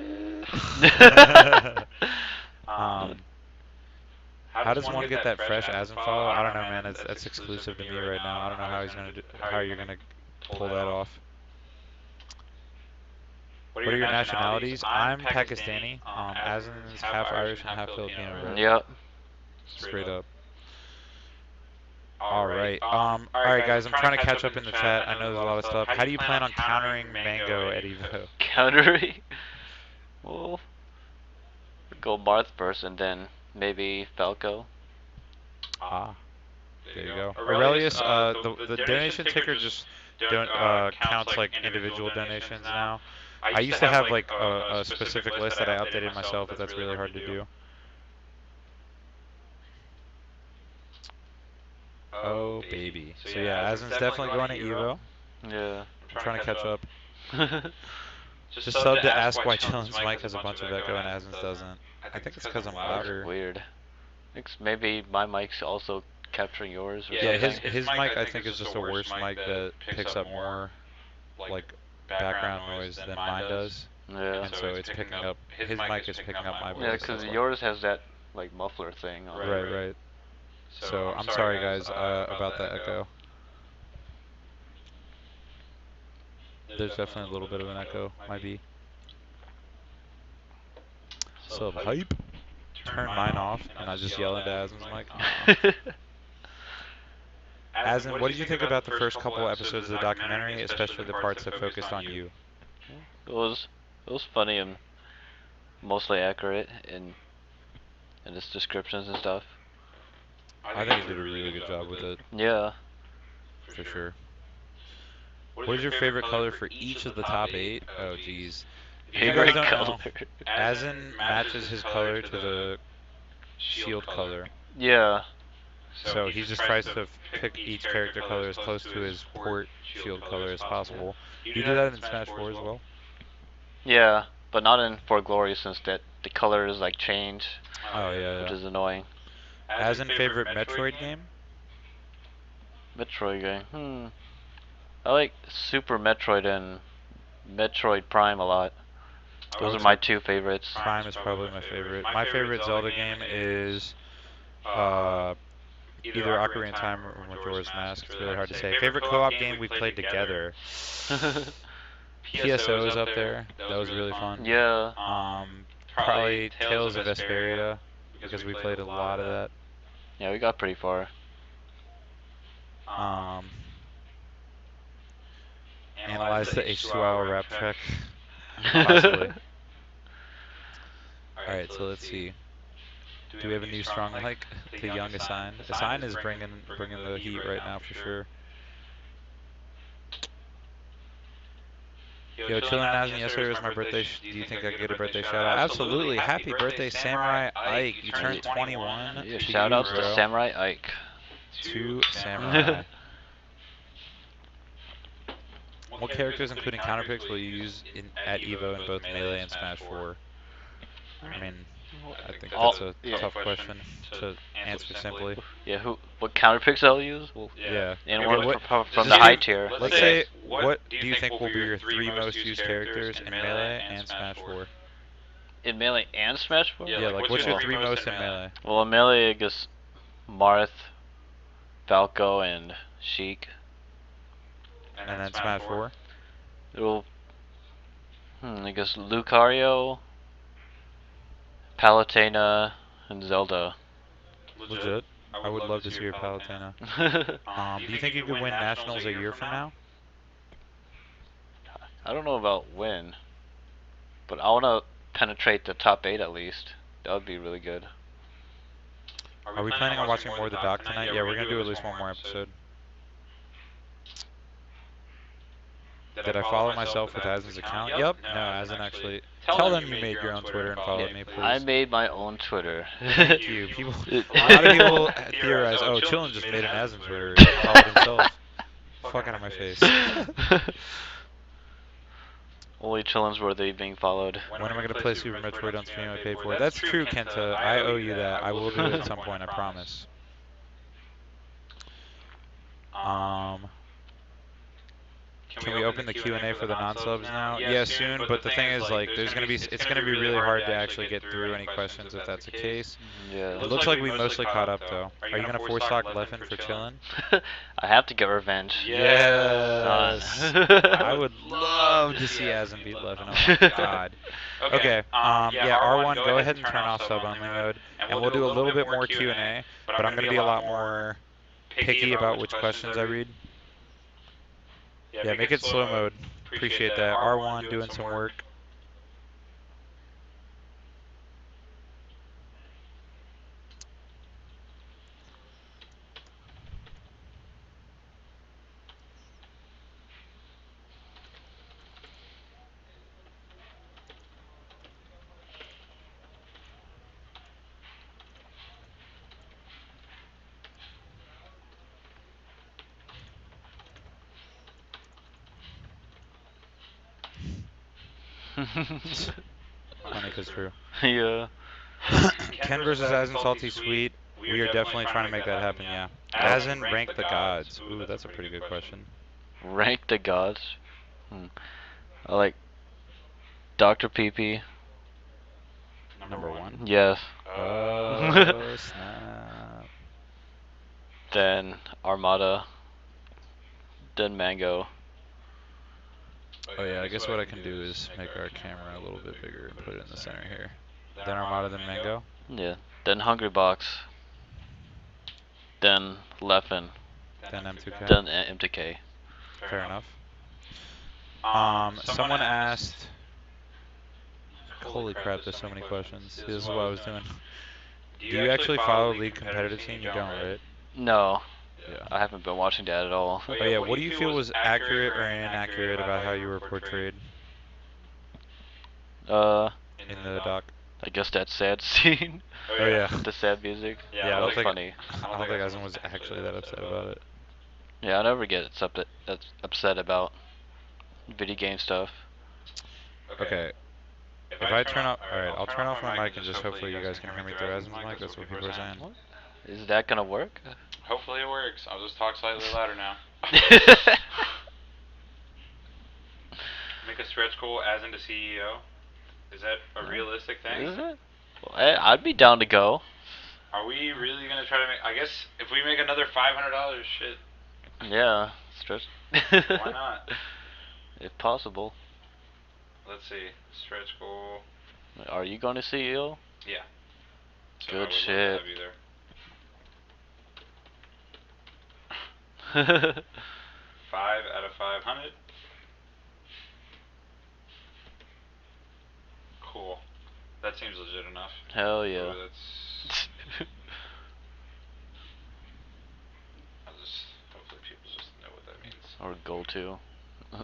How does one get that fresh Azen follow? I don't know, man. That's exclusive to me right now. I don't know how he's gonna how you're gonna pull that off. What are your nationalities? I'm Pakistani. Azen's half Irish and half Filipino, bro. Yep. Straight up. Alright. Alright, guys, I'm trying to catch up in the chat. I know there's a lot of stuff. How do you plan on countering Mango at Evo? Countering? Well, go Marth first and then maybe Falco. Ah. There you go. Aurelius, the donation ticker just counts like individual donations now. I used to have like a specific list that I updated myself, but that's really hard to do. Oh baby. So yeah, Azen's definitely going to Evo. Yeah. I'm trying to catch up. Just sub to ask why Chillin's mic has a bunch of echo and Azen's doesn't. I think it's because I'm louder. Weird. Maybe my mic's also capturing yours. Or yeah, something. his mic I think is just a worse mic that picks up more like background noise than mine does. Yeah. And so it's picking up his mic is picking up my voice. Yeah, because yours has that like muffler thing on Right, right. So I'm sorry guys about that echo. There's definitely a little bit of an echo, might be. So hype. Turn mine off and I just yell into Azen's mic. Azen, what did you think about the first couple episodes of the documentary, especially the parts that focused on you? It was funny and mostly accurate in its descriptions and stuff. I think it did a really good job with it. Yeah. For sure. What is your favorite color for each of the top 8? Oh, geez. If you guys don't know, Azen matches his color to the shield color. Yeah. So he just tries to pick each character color as close to his port shield color as possible. Do you do that in Smash 4 as well? Yeah, but not in For Glory since the colors like change. Oh yeah, which yeah. is annoying. Azen, favorite Metroid game? Metroid game. I like Super Metroid and Metroid Prime a lot. Those are my 2 favorites. Prime is probably my favorite. My favorite Zelda game is either Ocarina of Time or Majora's Mask. It's really hard to say. Favorite co-op game we've played together. PSO is up there. That was really fun. Yeah. Probably Tales of Vesperia because we played a lot of that. Yeah, we got pretty far. Analyze the H2O rap track. Possibly. Alright, so let's see. Do we have a new strong like? The young Azen. Azen is bringing the heat right now for sure. Yo, chillin' Azen, yesterday was my birthday. Do you think I could get a birthday shout out? Absolutely. Happy birthday, Samurai Ike. You turned 21. Yeah, to shout you, outs bro. to Samurai Ike. To Samurai. What characters, including counterpicks, will you use at Evo in both Melee and Smash 4? I mean, I think that's a tough question to answer simply. Yeah, what counterpicks I'll use? Well, yeah. And Okay, one from the high tier. Let's say, what do you think will be your 3 most used characters in Melee and Smash 4? In Melee and Smash 4? Yeah, like what's your 3 most in Melee? Well, in Melee, I guess Marth, Falco, and Sheik. And then Smash 4? It'll, I guess Lucario, Palutena, and Zelda. Legit. I would love to see your Palutena. Do you think you could win Nationals a year from now? I don't know about win, but I want to penetrate the top 8 at least. That would be really good. Are we planning on watching more of the doc tonight? Yeah, we're going to do at least one more episode. Did I follow myself with Azen's account? Yep. No, Azen actually. Tell them you made your own Twitter and followed me, please. I made my own Twitter. Thank you. People, a lot of people theorize, oh, Chillin just made an Azen Twitter and followed himself. Fuck out of my face. Only Chillin's worthy being followed. When am I going to play Super Metroid on stream I paid for? That's true, Kenta. I owe you that. I will do it at some point, I promise. Can we open the Q&A for the non-subs now? Yeah, soon, but the thing is, like, it's gonna be really hard to actually get through any questions if that's the case. Yeah. It looks like we mostly caught up, though. Are you gonna force talk Leffen for Chillin? I have to get revenge. Yes! I would love to see Azen beat Leffen, oh my god. Okay, yeah, R1, go ahead and turn off sub-only mode, and we'll do a little bit more Q&A, but I'm gonna be a lot more picky about which questions I read. Yeah, make it slow mode. Appreciate that. R1 doing some work. Funny 'cause true. Yeah. Ken versus Azen Salty Sweet. We are definitely trying to make that happen, yeah. Azen rank the gods. Ooh, that's a pretty good question. Rank the gods? I like Dr. PP. Number 1? Yes. Oh, snap. Then Armada. Then Mango. Oh yeah, I guess what I can do is make our camera a little bit bigger and put it in the center here. Then Armada, then Mango? Yeah. Then Hungry Box. Then Leffen. Then M2K? Then M2K. Fair enough. Someone asked... Holy crap, there's so many questions. See, this is what I was doing. Do you actually follow League competitive scene? You don't, right? No. Yeah. I haven't been watching that at all. Oh yeah, what do you feel was accurate or inaccurate about how you were portrayed? In the doc. I guess that sad scene. Oh yeah. With the sad music. Yeah, I don't think funny. I don't think Azen was actually that upset about it. Yeah, I never get upset about video game stuff. Okay. If I turn off, alright, I'll turn off my mic and just hopefully you guys can hear me through Azen's mic. That's what people are saying. Is that gonna work? Hopefully it works. I'll just talk slightly louder now. Make a stretch goal as into CEO. Is that a realistic thing? Is it? Well, I'd be down to go. Are we really gonna try to make? I guess if we make another $500, shit. Yeah, stretch. Why not? If possible. Let's see. Stretch goal. Are you going to CEO? Yeah. So Good I shit. would love to have you there. 5 out of 500. Cool. That seems legit enough. Hell yeah. Ooh, hopefully people just know what that means. Or go to. Okay.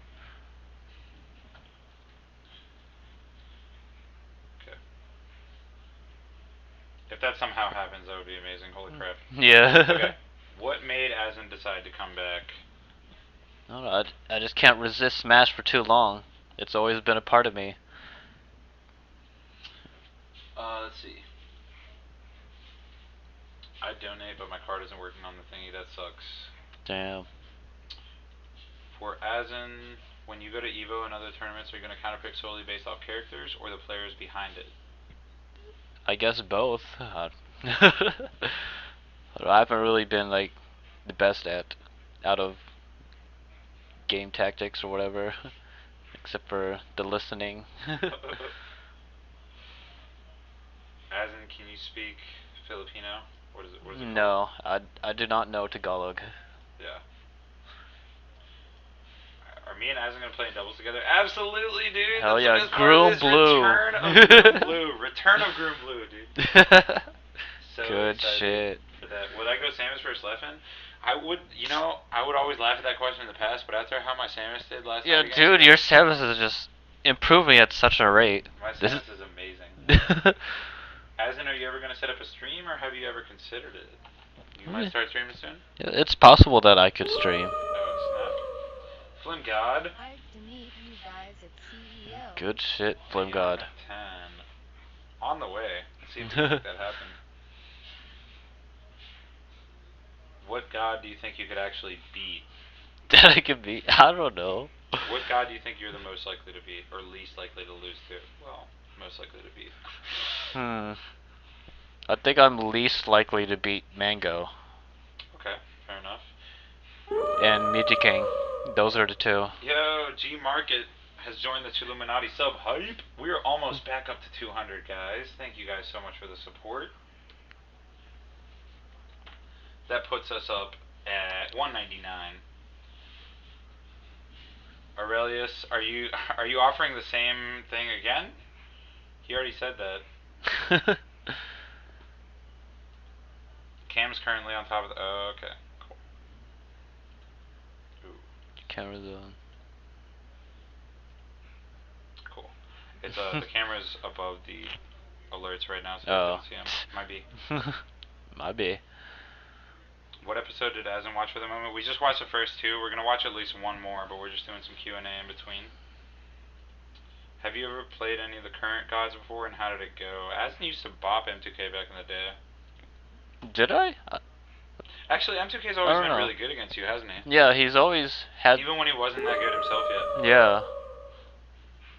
If that somehow happens, that would be amazing. Holy crap. Yeah. Okay. What made Azen decide to come back? I don't know. I just can't resist Smash for too long. It's always been a part of me. Let's see. I'd donate, but my card isn't working on the thingy. That sucks. Damn. For Azen, when you go to EVO and other tournaments, are you going to counterpick solely based off characters or the players behind it? I guess both. I haven't really been like the best out of game tactics or whatever, except for the listening. Azen, can you speak Filipino? What is it No, I do not know Tagalog. Yeah. Are me and Azen going to play in doubles together? Absolutely, dude. Hell That's yeah, Groom Blue. Return of Groom Blue. Return of Groom Blue, dude. So good shit. For that. Would I go Samus versus Leffen? I would, I would always laugh at that question in the past, but after how my Samus did last Yeah, night dude, your Samus is just improving at such a rate. My Samus is amazing. Azen, are you ever going to set up a stream, or have you ever considered it? You might start streaming soon? Yeah, it's possible that I could stream. Oh, snap. Flim God. Hyped to meet you guys at CEO. Good shit, Flim God. 10. On the way. Let's see if we can make that happen. What god do you think you could actually beat? That I could beat? I don't know. What god do you think you're the most likely to beat, or least likely to lose to? Well, most likely to beat. I think I'm least likely to beat Mango. Okay, fair enough. And Meiji King. Those are the two. Yo, G Market has joined the Chilluminati sub hype. We are almost back up to 200, guys. Thank you guys so much for the support. That puts us up at 199. Aurelius, are you offering the same thing again? He already said that. Cam's currently on top of the... Oh, okay. Cool. Ooh. Camera's on. Cool. It's the camera's above the alerts right now, so you can't see them. Might be. Might be. What episode did Azen watch for the moment? We just watched the first two. We're gonna watch at least one more, but we're just doing some Q&A in between. Have you ever played any of the current gods before, and how did it go? Azen used to bop M2K back in the day. Did I? Actually, M2K's always been really good against you, hasn't he? Yeah, he's always had... Even when he wasn't that good himself yet. Yeah.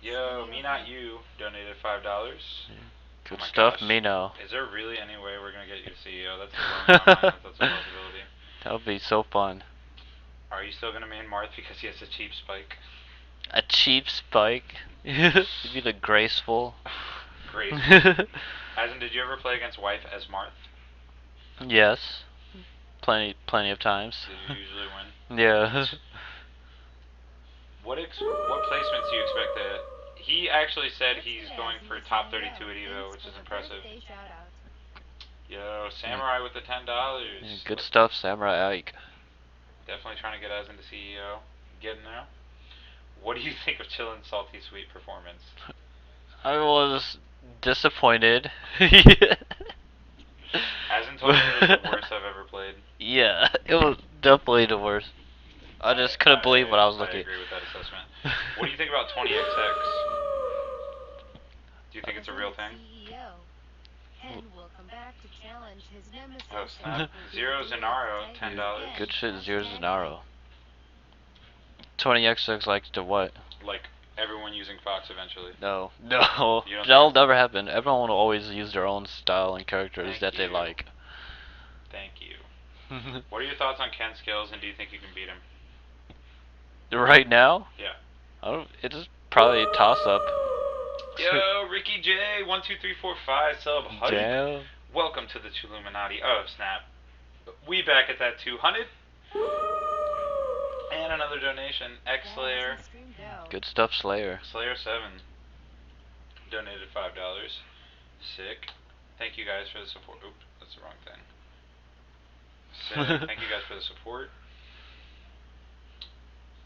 Yo, me not you donated $5. Good gosh. stuff, me now. Is there really any way we're gonna get you to CEO? That's blowing my mind. That's a possibility. That would be so fun. Are you still gonna main Marth because he has a cheap spike? A cheap spike? You mean the graceful? Graceful. Azen, did you ever play against wife as Marth? Yes. Plenty of times. Did you usually win? Yeah. What placements do you expect that? He actually said he's going for top 32 at Evo, which is impressive. Yo, Samurai with the $10. Good stuff, Samurai Ike. Definitely trying to get Azen to CEO. Getting there. What do you think of Chillin's Salty Sweet performance? I was disappointed. Azen told me it was the worst I've ever played. Yeah, it was definitely the worst. I just couldn't believe what I was looking at. I agree with that assessment. What do you think about 20XX? Do you think it's a real thing? Ken will come back to challenge his nemesis. Oh, snap. Zero Zenaro, $10. Good shit, Zero Zenaro. 20XX like to what? Like everyone using Fox eventually. No. That'll never happen. Everyone will always use their own style and characters that they like. Thank you. What are your thoughts on Ken's skills, and do you think you can beat him? Right now? Yeah. It's probably a toss-up. Yo, Ricky J, 12345 sub hype. Welcome to the Chilluminati. Oh, snap. We back at that 200. And another donation. X Slayer. Good stuff, Slayer. Slayer 7 donated $5. Sick. Thank you guys for the support. Oops, that's the wrong thing. Sick. Thank you guys for the support.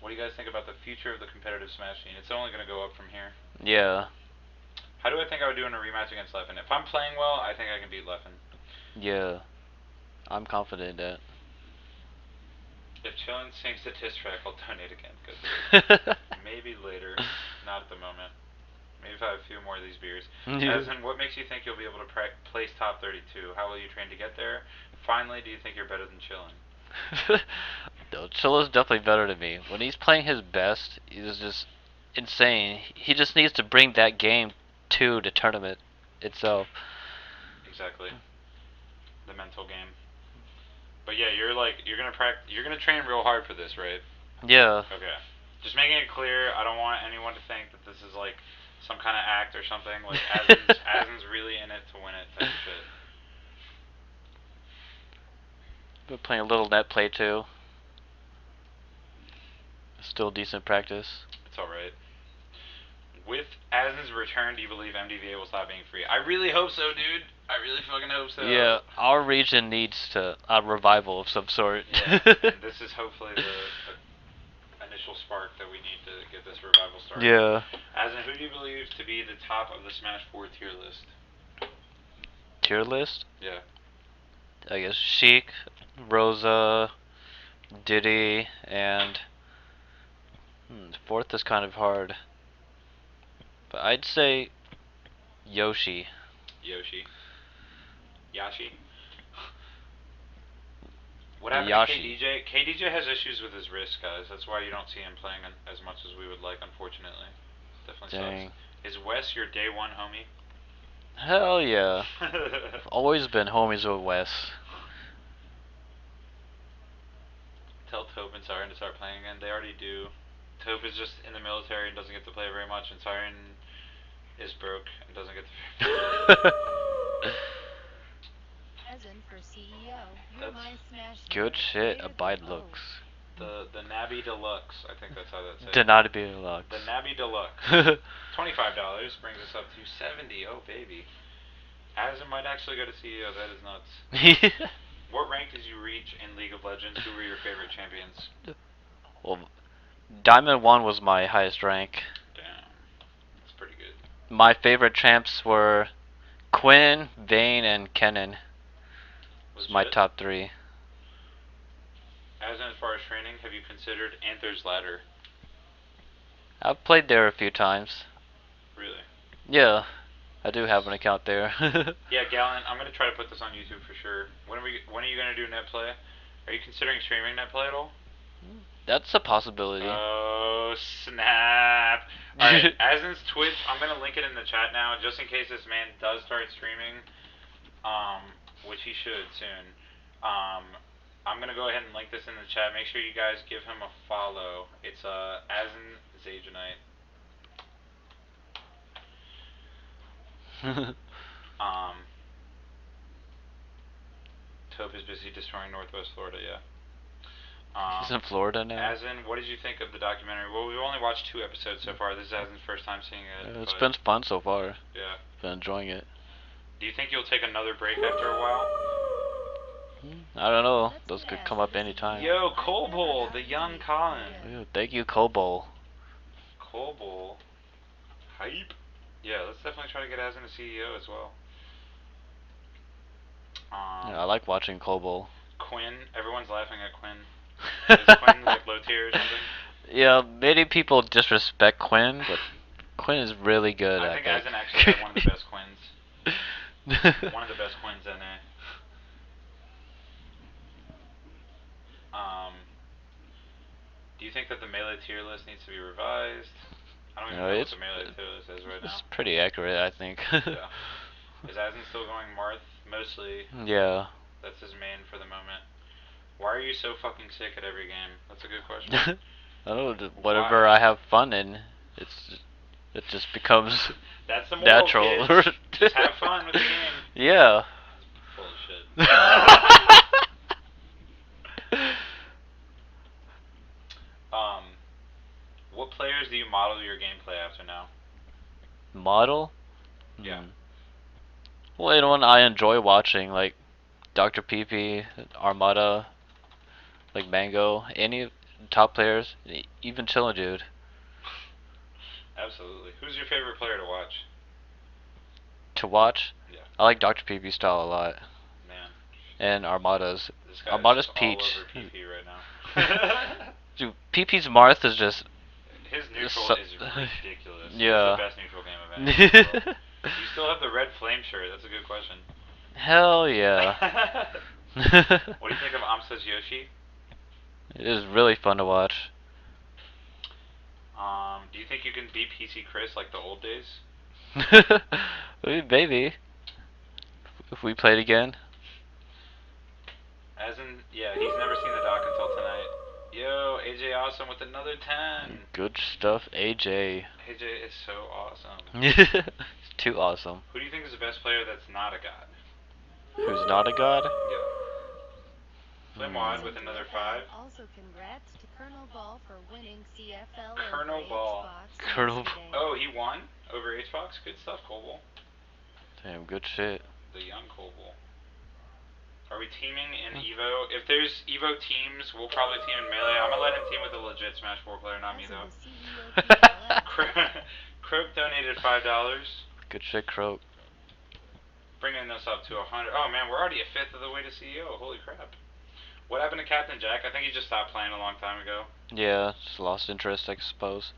What do you guys think about the future of the competitive Smash scene? It's only going to go up from here. Yeah. How do I think I would do in a rematch against Leffen? If I'm playing well, I think I can beat Leffen. Yeah. I'm confident in that. If Chillin sings the diss track, I'll donate again. Maybe later. Not at the moment. Maybe if I have a few more of these beers. Azen, what makes you think you'll be able to place top 32? How will you train to get there? Finally, do you think you're better than Chillin? No, Chilla's definitely better than me. When he's playing his best, he's just insane. He just needs to bring that game to the tournament itself. Exactly. The mental game. But yeah, you're gonna train real hard for this, right? Yeah. Okay. Just making it clear, I don't want anyone to think that this is like some kind of act or something. Like Azen's really in it to win it type of shit. Been playing a little net play too. Still decent practice. It's alright. With Azen's return, do you believe MDVA will stop being free? I really hope so, dude. I really fucking hope so. Yeah, our region needs a revival of some sort. Yeah, and this is hopefully the initial spark that we need to get this revival started. Yeah. Azen, who do you believe to be the top of the Smash 4 tier list? Tier list? Yeah. I guess Sheik, Rosa, Diddy, and fourth is kind of hard. But I'd say Yoshi. Yashi. What happened to KDJ? KDJ has issues with his wrist, guys. That's why you don't see him playing as much as we would like, unfortunately. Definitely sucks. Is Wes your day one homie? Hell yeah. I've always been homies with Wes. Tell Tope and Siren to start playing again. They already do. Tope is just in the military and doesn't get to play very much, and Siren is broke and doesn't get to Azen for CEO. You're my Smash good shit. Abide looks. The Nabby Deluxe. I think that's how that's said. The Nabby Deluxe. The Nabby Deluxe. $25 brings us up to 70. Oh baby. Azen might actually go to CEO. That is nuts. What rank did you reach in League of Legends? Who were your favorite champions? Well, Diamond 1 was my highest rank. Damn. That's pretty good. My favorite champs were Quinn, Vayne, and Kennen. Was my top 3. As far as training, have you considered Anther's Ladder? I've played there a few times. Really? Yeah, I do have an account there. Yeah, Gallant, I'm gonna try to put this on YouTube for sure. When are you gonna do net play? Are you considering streaming net play at all? That's a possibility. Oh, snap. Alright, Azen's Twitch, I'm going to link it in the chat now, just in case this man does start streaming, which he should soon. I'm going to go ahead and link this in the chat. Make sure you guys give him a follow. It's Azen Zajanite. Tope is busy destroying Northwest Florida, yeah. He's in Florida now. Azen, what did you think of the documentary? Well, we've only watched 2 episodes so far. This is Azen's first time seeing it. It's been fun so far. Yeah. Been enjoying it. Do you think you'll take another break after a while? I don't know. Those could come up anytime. Yo, Colbull, the young Colin. Ew, thank you, Colbull. Colbull. Hype. Yeah, let's definitely try to get Azen a CEO as well. Yeah, I like watching Colbull. Quinn. Everyone's laughing at Quinn. Is Quinn like low tier or something? Yeah, many people disrespect Quinn, but Quinn is really good I think Azen actually had one of the best Quins. One of the best Quins in there. Do you think that the Melee tier list needs to be revised? I don't even know what the Melee tier list is right now. It's pretty accurate, I think. Yeah. Is Azen still going Marth? Mostly. Yeah. That's his main for the moment. Why are you so fucking sick at every game? That's a good question. I don't know, whatever I have fun in, it just becomes That's the moral, natural. Kids. Just have fun with the game. Yeah. Full of shit. What players do you model your gameplay after now? Model? Yeah. Well, anyone I enjoy watching, like Dr. PP, Armada, like Mango, any top players, even Chillin' Dude. Absolutely. Who's your favorite player to watch? To watch? Yeah. I like Dr. PP style a lot. Man. And Armada's. This guy's Armada's just Peach. all over PP right now. Dude, PP's Marth is just... His neutral is ridiculous. Yeah. It's the best neutral game of any. Do you still have the red flame shirt? That's a good question. Hell yeah. What do you think of Amsa's Yoshi? It is really fun to watch. Do you think you can beat PC Chris like the old days? Maybe. If we played again. Yeah, he's never seen the doc until tonight. Yo, AJ Awesome with another 10. Good stuff, AJ. AJ is so awesome. It's too awesome. Who do you think is the best player that's not a god? Who's not a god? Yeah. Flimwad with another 5. Also, congrats to Colonel Ball for winning CFL Colonel over Ball. Xbox Colonel yesterday. Oh, he won over Xbox? Good stuff, Colbull. Damn, good shit. The young Colbull. Are we teaming in Evo? If there's Evo teams, we'll probably team in Melee. I'm gonna let him team with a legit Smash 4 player, not me though. Croak donated $5. Good shit, Croak. Bringing us up to 100. Oh man, we're already a fifth of the way to CEO. Holy crap. What happened to Captain Jack? I think he just stopped playing a long time ago. Yeah, just lost interest, I suppose.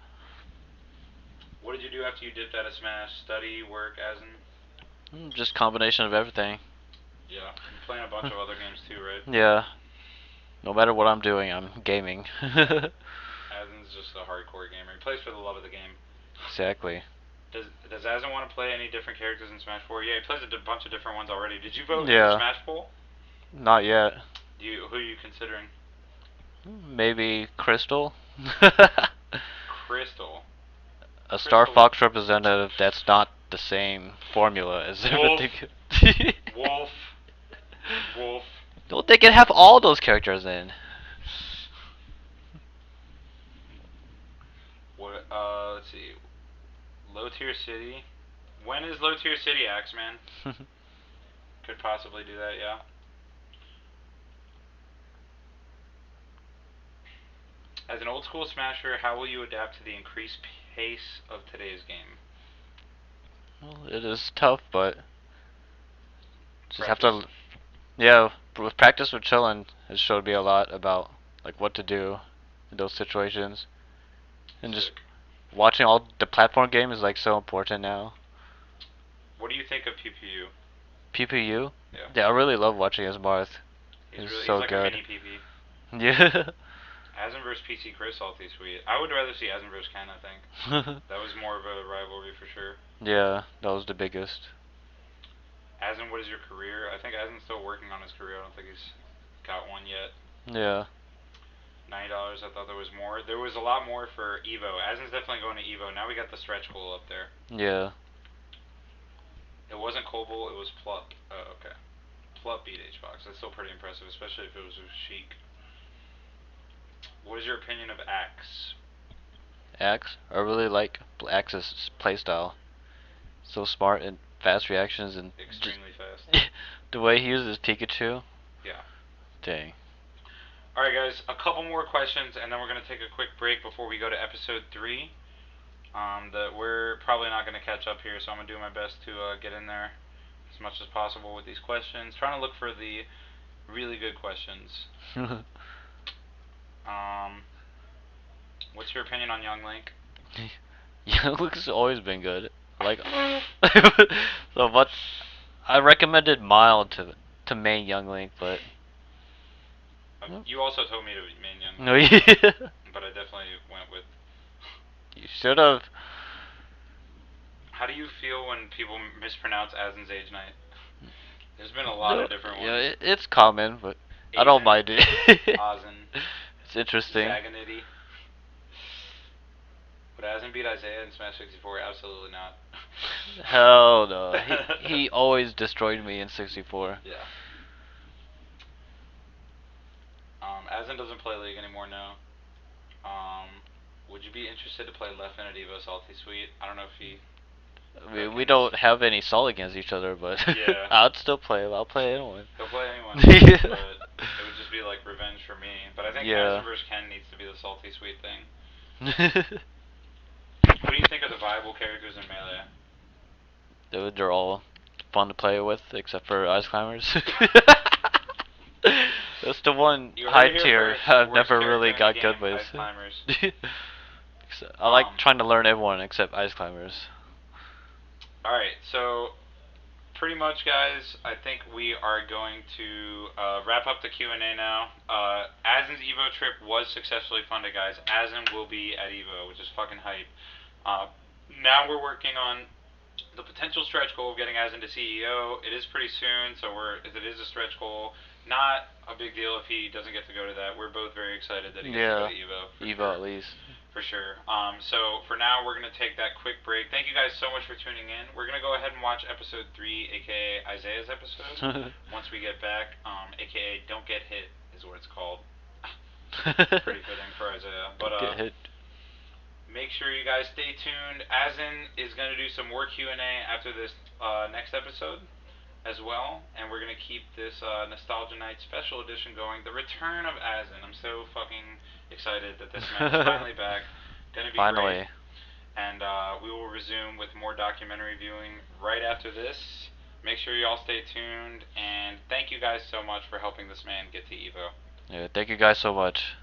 What did you do after you dipped out of Smash? Study, work, Azen? Just combination of everything. Yeah, you're playing a bunch of other games too, right? Yeah. No matter what I'm doing, I'm gaming. Azen's just a hardcore gamer. He plays for the love of the game. Exactly. Does Azen want to play any different characters in Smash 4? Yeah, he plays a bunch of different ones already. Did you vote in the Smash poll? Not yet. Who are you considering? Maybe Crystal? Crystal. A Star Fox representative that's not the same formula as everything. Wolf. Wolf. Don't they can have all those characters in? What? Let's see. Low tier city. When is low tier city, Axeman? Could possibly do that, yeah. As an old school smasher, how will you adapt to the increased pace of today's game? Well, it is tough, but just have to. Yeah, with practice with chillin', it showed me a lot about like what to do in those situations, and just watching all the platform game is like so important now. What do you think of PPU? PPU? Yeah, I really love watching his Marth. He's so like good. A mini PP. Yeah. Azen versus PC Chris Salty Sweet. I would rather see Azen versus Ken, I think. That was more of a rivalry for sure. Yeah, that was the biggest. Azen, what is your career? I think Azen's still working on his career. I don't think he's got one yet. Yeah. $90. I thought there was more. There was a lot more for Evo. Azen's definitely going to Evo. Now we got the stretch goal up there. Yeah. It wasn't Koval, it was Plup. Oh, okay. Plup beat H-Box. That's still pretty impressive, especially if it was with Sheik. What is your opinion of Axe? Axe? I really like Axe's playstyle. So smart and fast reactions and extremely fast. The way he uses Pikachu. Yeah. Dang. Alright guys, a couple more questions and then we're going to take a quick break before we go to episode 3. That we're probably not going to catch up here, so I'm going to do my best to get in there as much as possible with these questions. Trying to look for the really good questions. What's your opinion on Young Link? Young Link's always been good. Like so much. I recommended mild to main Young Link, but you also told me to main Young Link. No, yeah. But I definitely went with. You should have. How do you feel when people mispronounce Azen's Age Night? There's been a lot of different ones. Yeah, it's common, but I don't mind it. Azen. It's interesting. Zaganity. Would Azen beat Isaiah in Smash 64? Absolutely not. Hell no. He always destroyed me in 64. Yeah. Azen doesn't play League anymore, no. Would you be interested to play Left at Evo Salty Sweet? I don't know if he... We don't have any salt against each other, but yeah. I'd still play. I'll play anyone. He'll play anyone. But it would just be like revenge for me. But I think Azen vs. Ken needs to be the Salty Sweet thing. What do you think of the viable characters in Melee? They're all fun to play with, except for Ice Climbers. That's the one high tier I've never really got good with. Ice Climbers. I like trying to learn everyone except Ice Climbers. Alright, so pretty much, guys, I think we are going to wrap up the Q&A now. Azen's Evo trip was successfully funded, guys. Azen will be at Evo, which is fucking hype. Now we're working on the potential stretch goal of getting Azen to CEO. It is pretty soon, so if it is a stretch goal, not a big deal if he doesn't get to go to that. We're both very excited that he gets to go to Evo. Evo at least. For sure. So for now, we're going to take that quick break. Thank you guys so much for tuning in. We're going to go ahead and watch episode 3, aka Isaiah's episode, once we get back, aka Don't Get Hit is what it's called. Pretty fitting for Isaiah. But get hit. Make sure you guys stay tuned. Azen is going to do some more Q&A after this next episode as well, and we're going to keep this Nostalgia Night special edition going. The return of Azen. I'm so fucking excited that this man is finally back. Gonna be great. And we will resume with more documentary viewing right after this. Make sure you all stay tuned, and thank you guys so much for helping this man get to Evo. Yeah, thank you guys so much.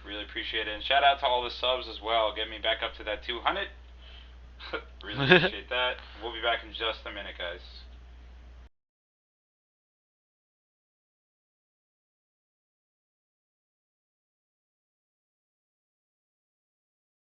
Really appreciate it, and shout out to all the subs as well. Get me back up to that 200. Really appreciate that. We'll be back in just a minute, guys.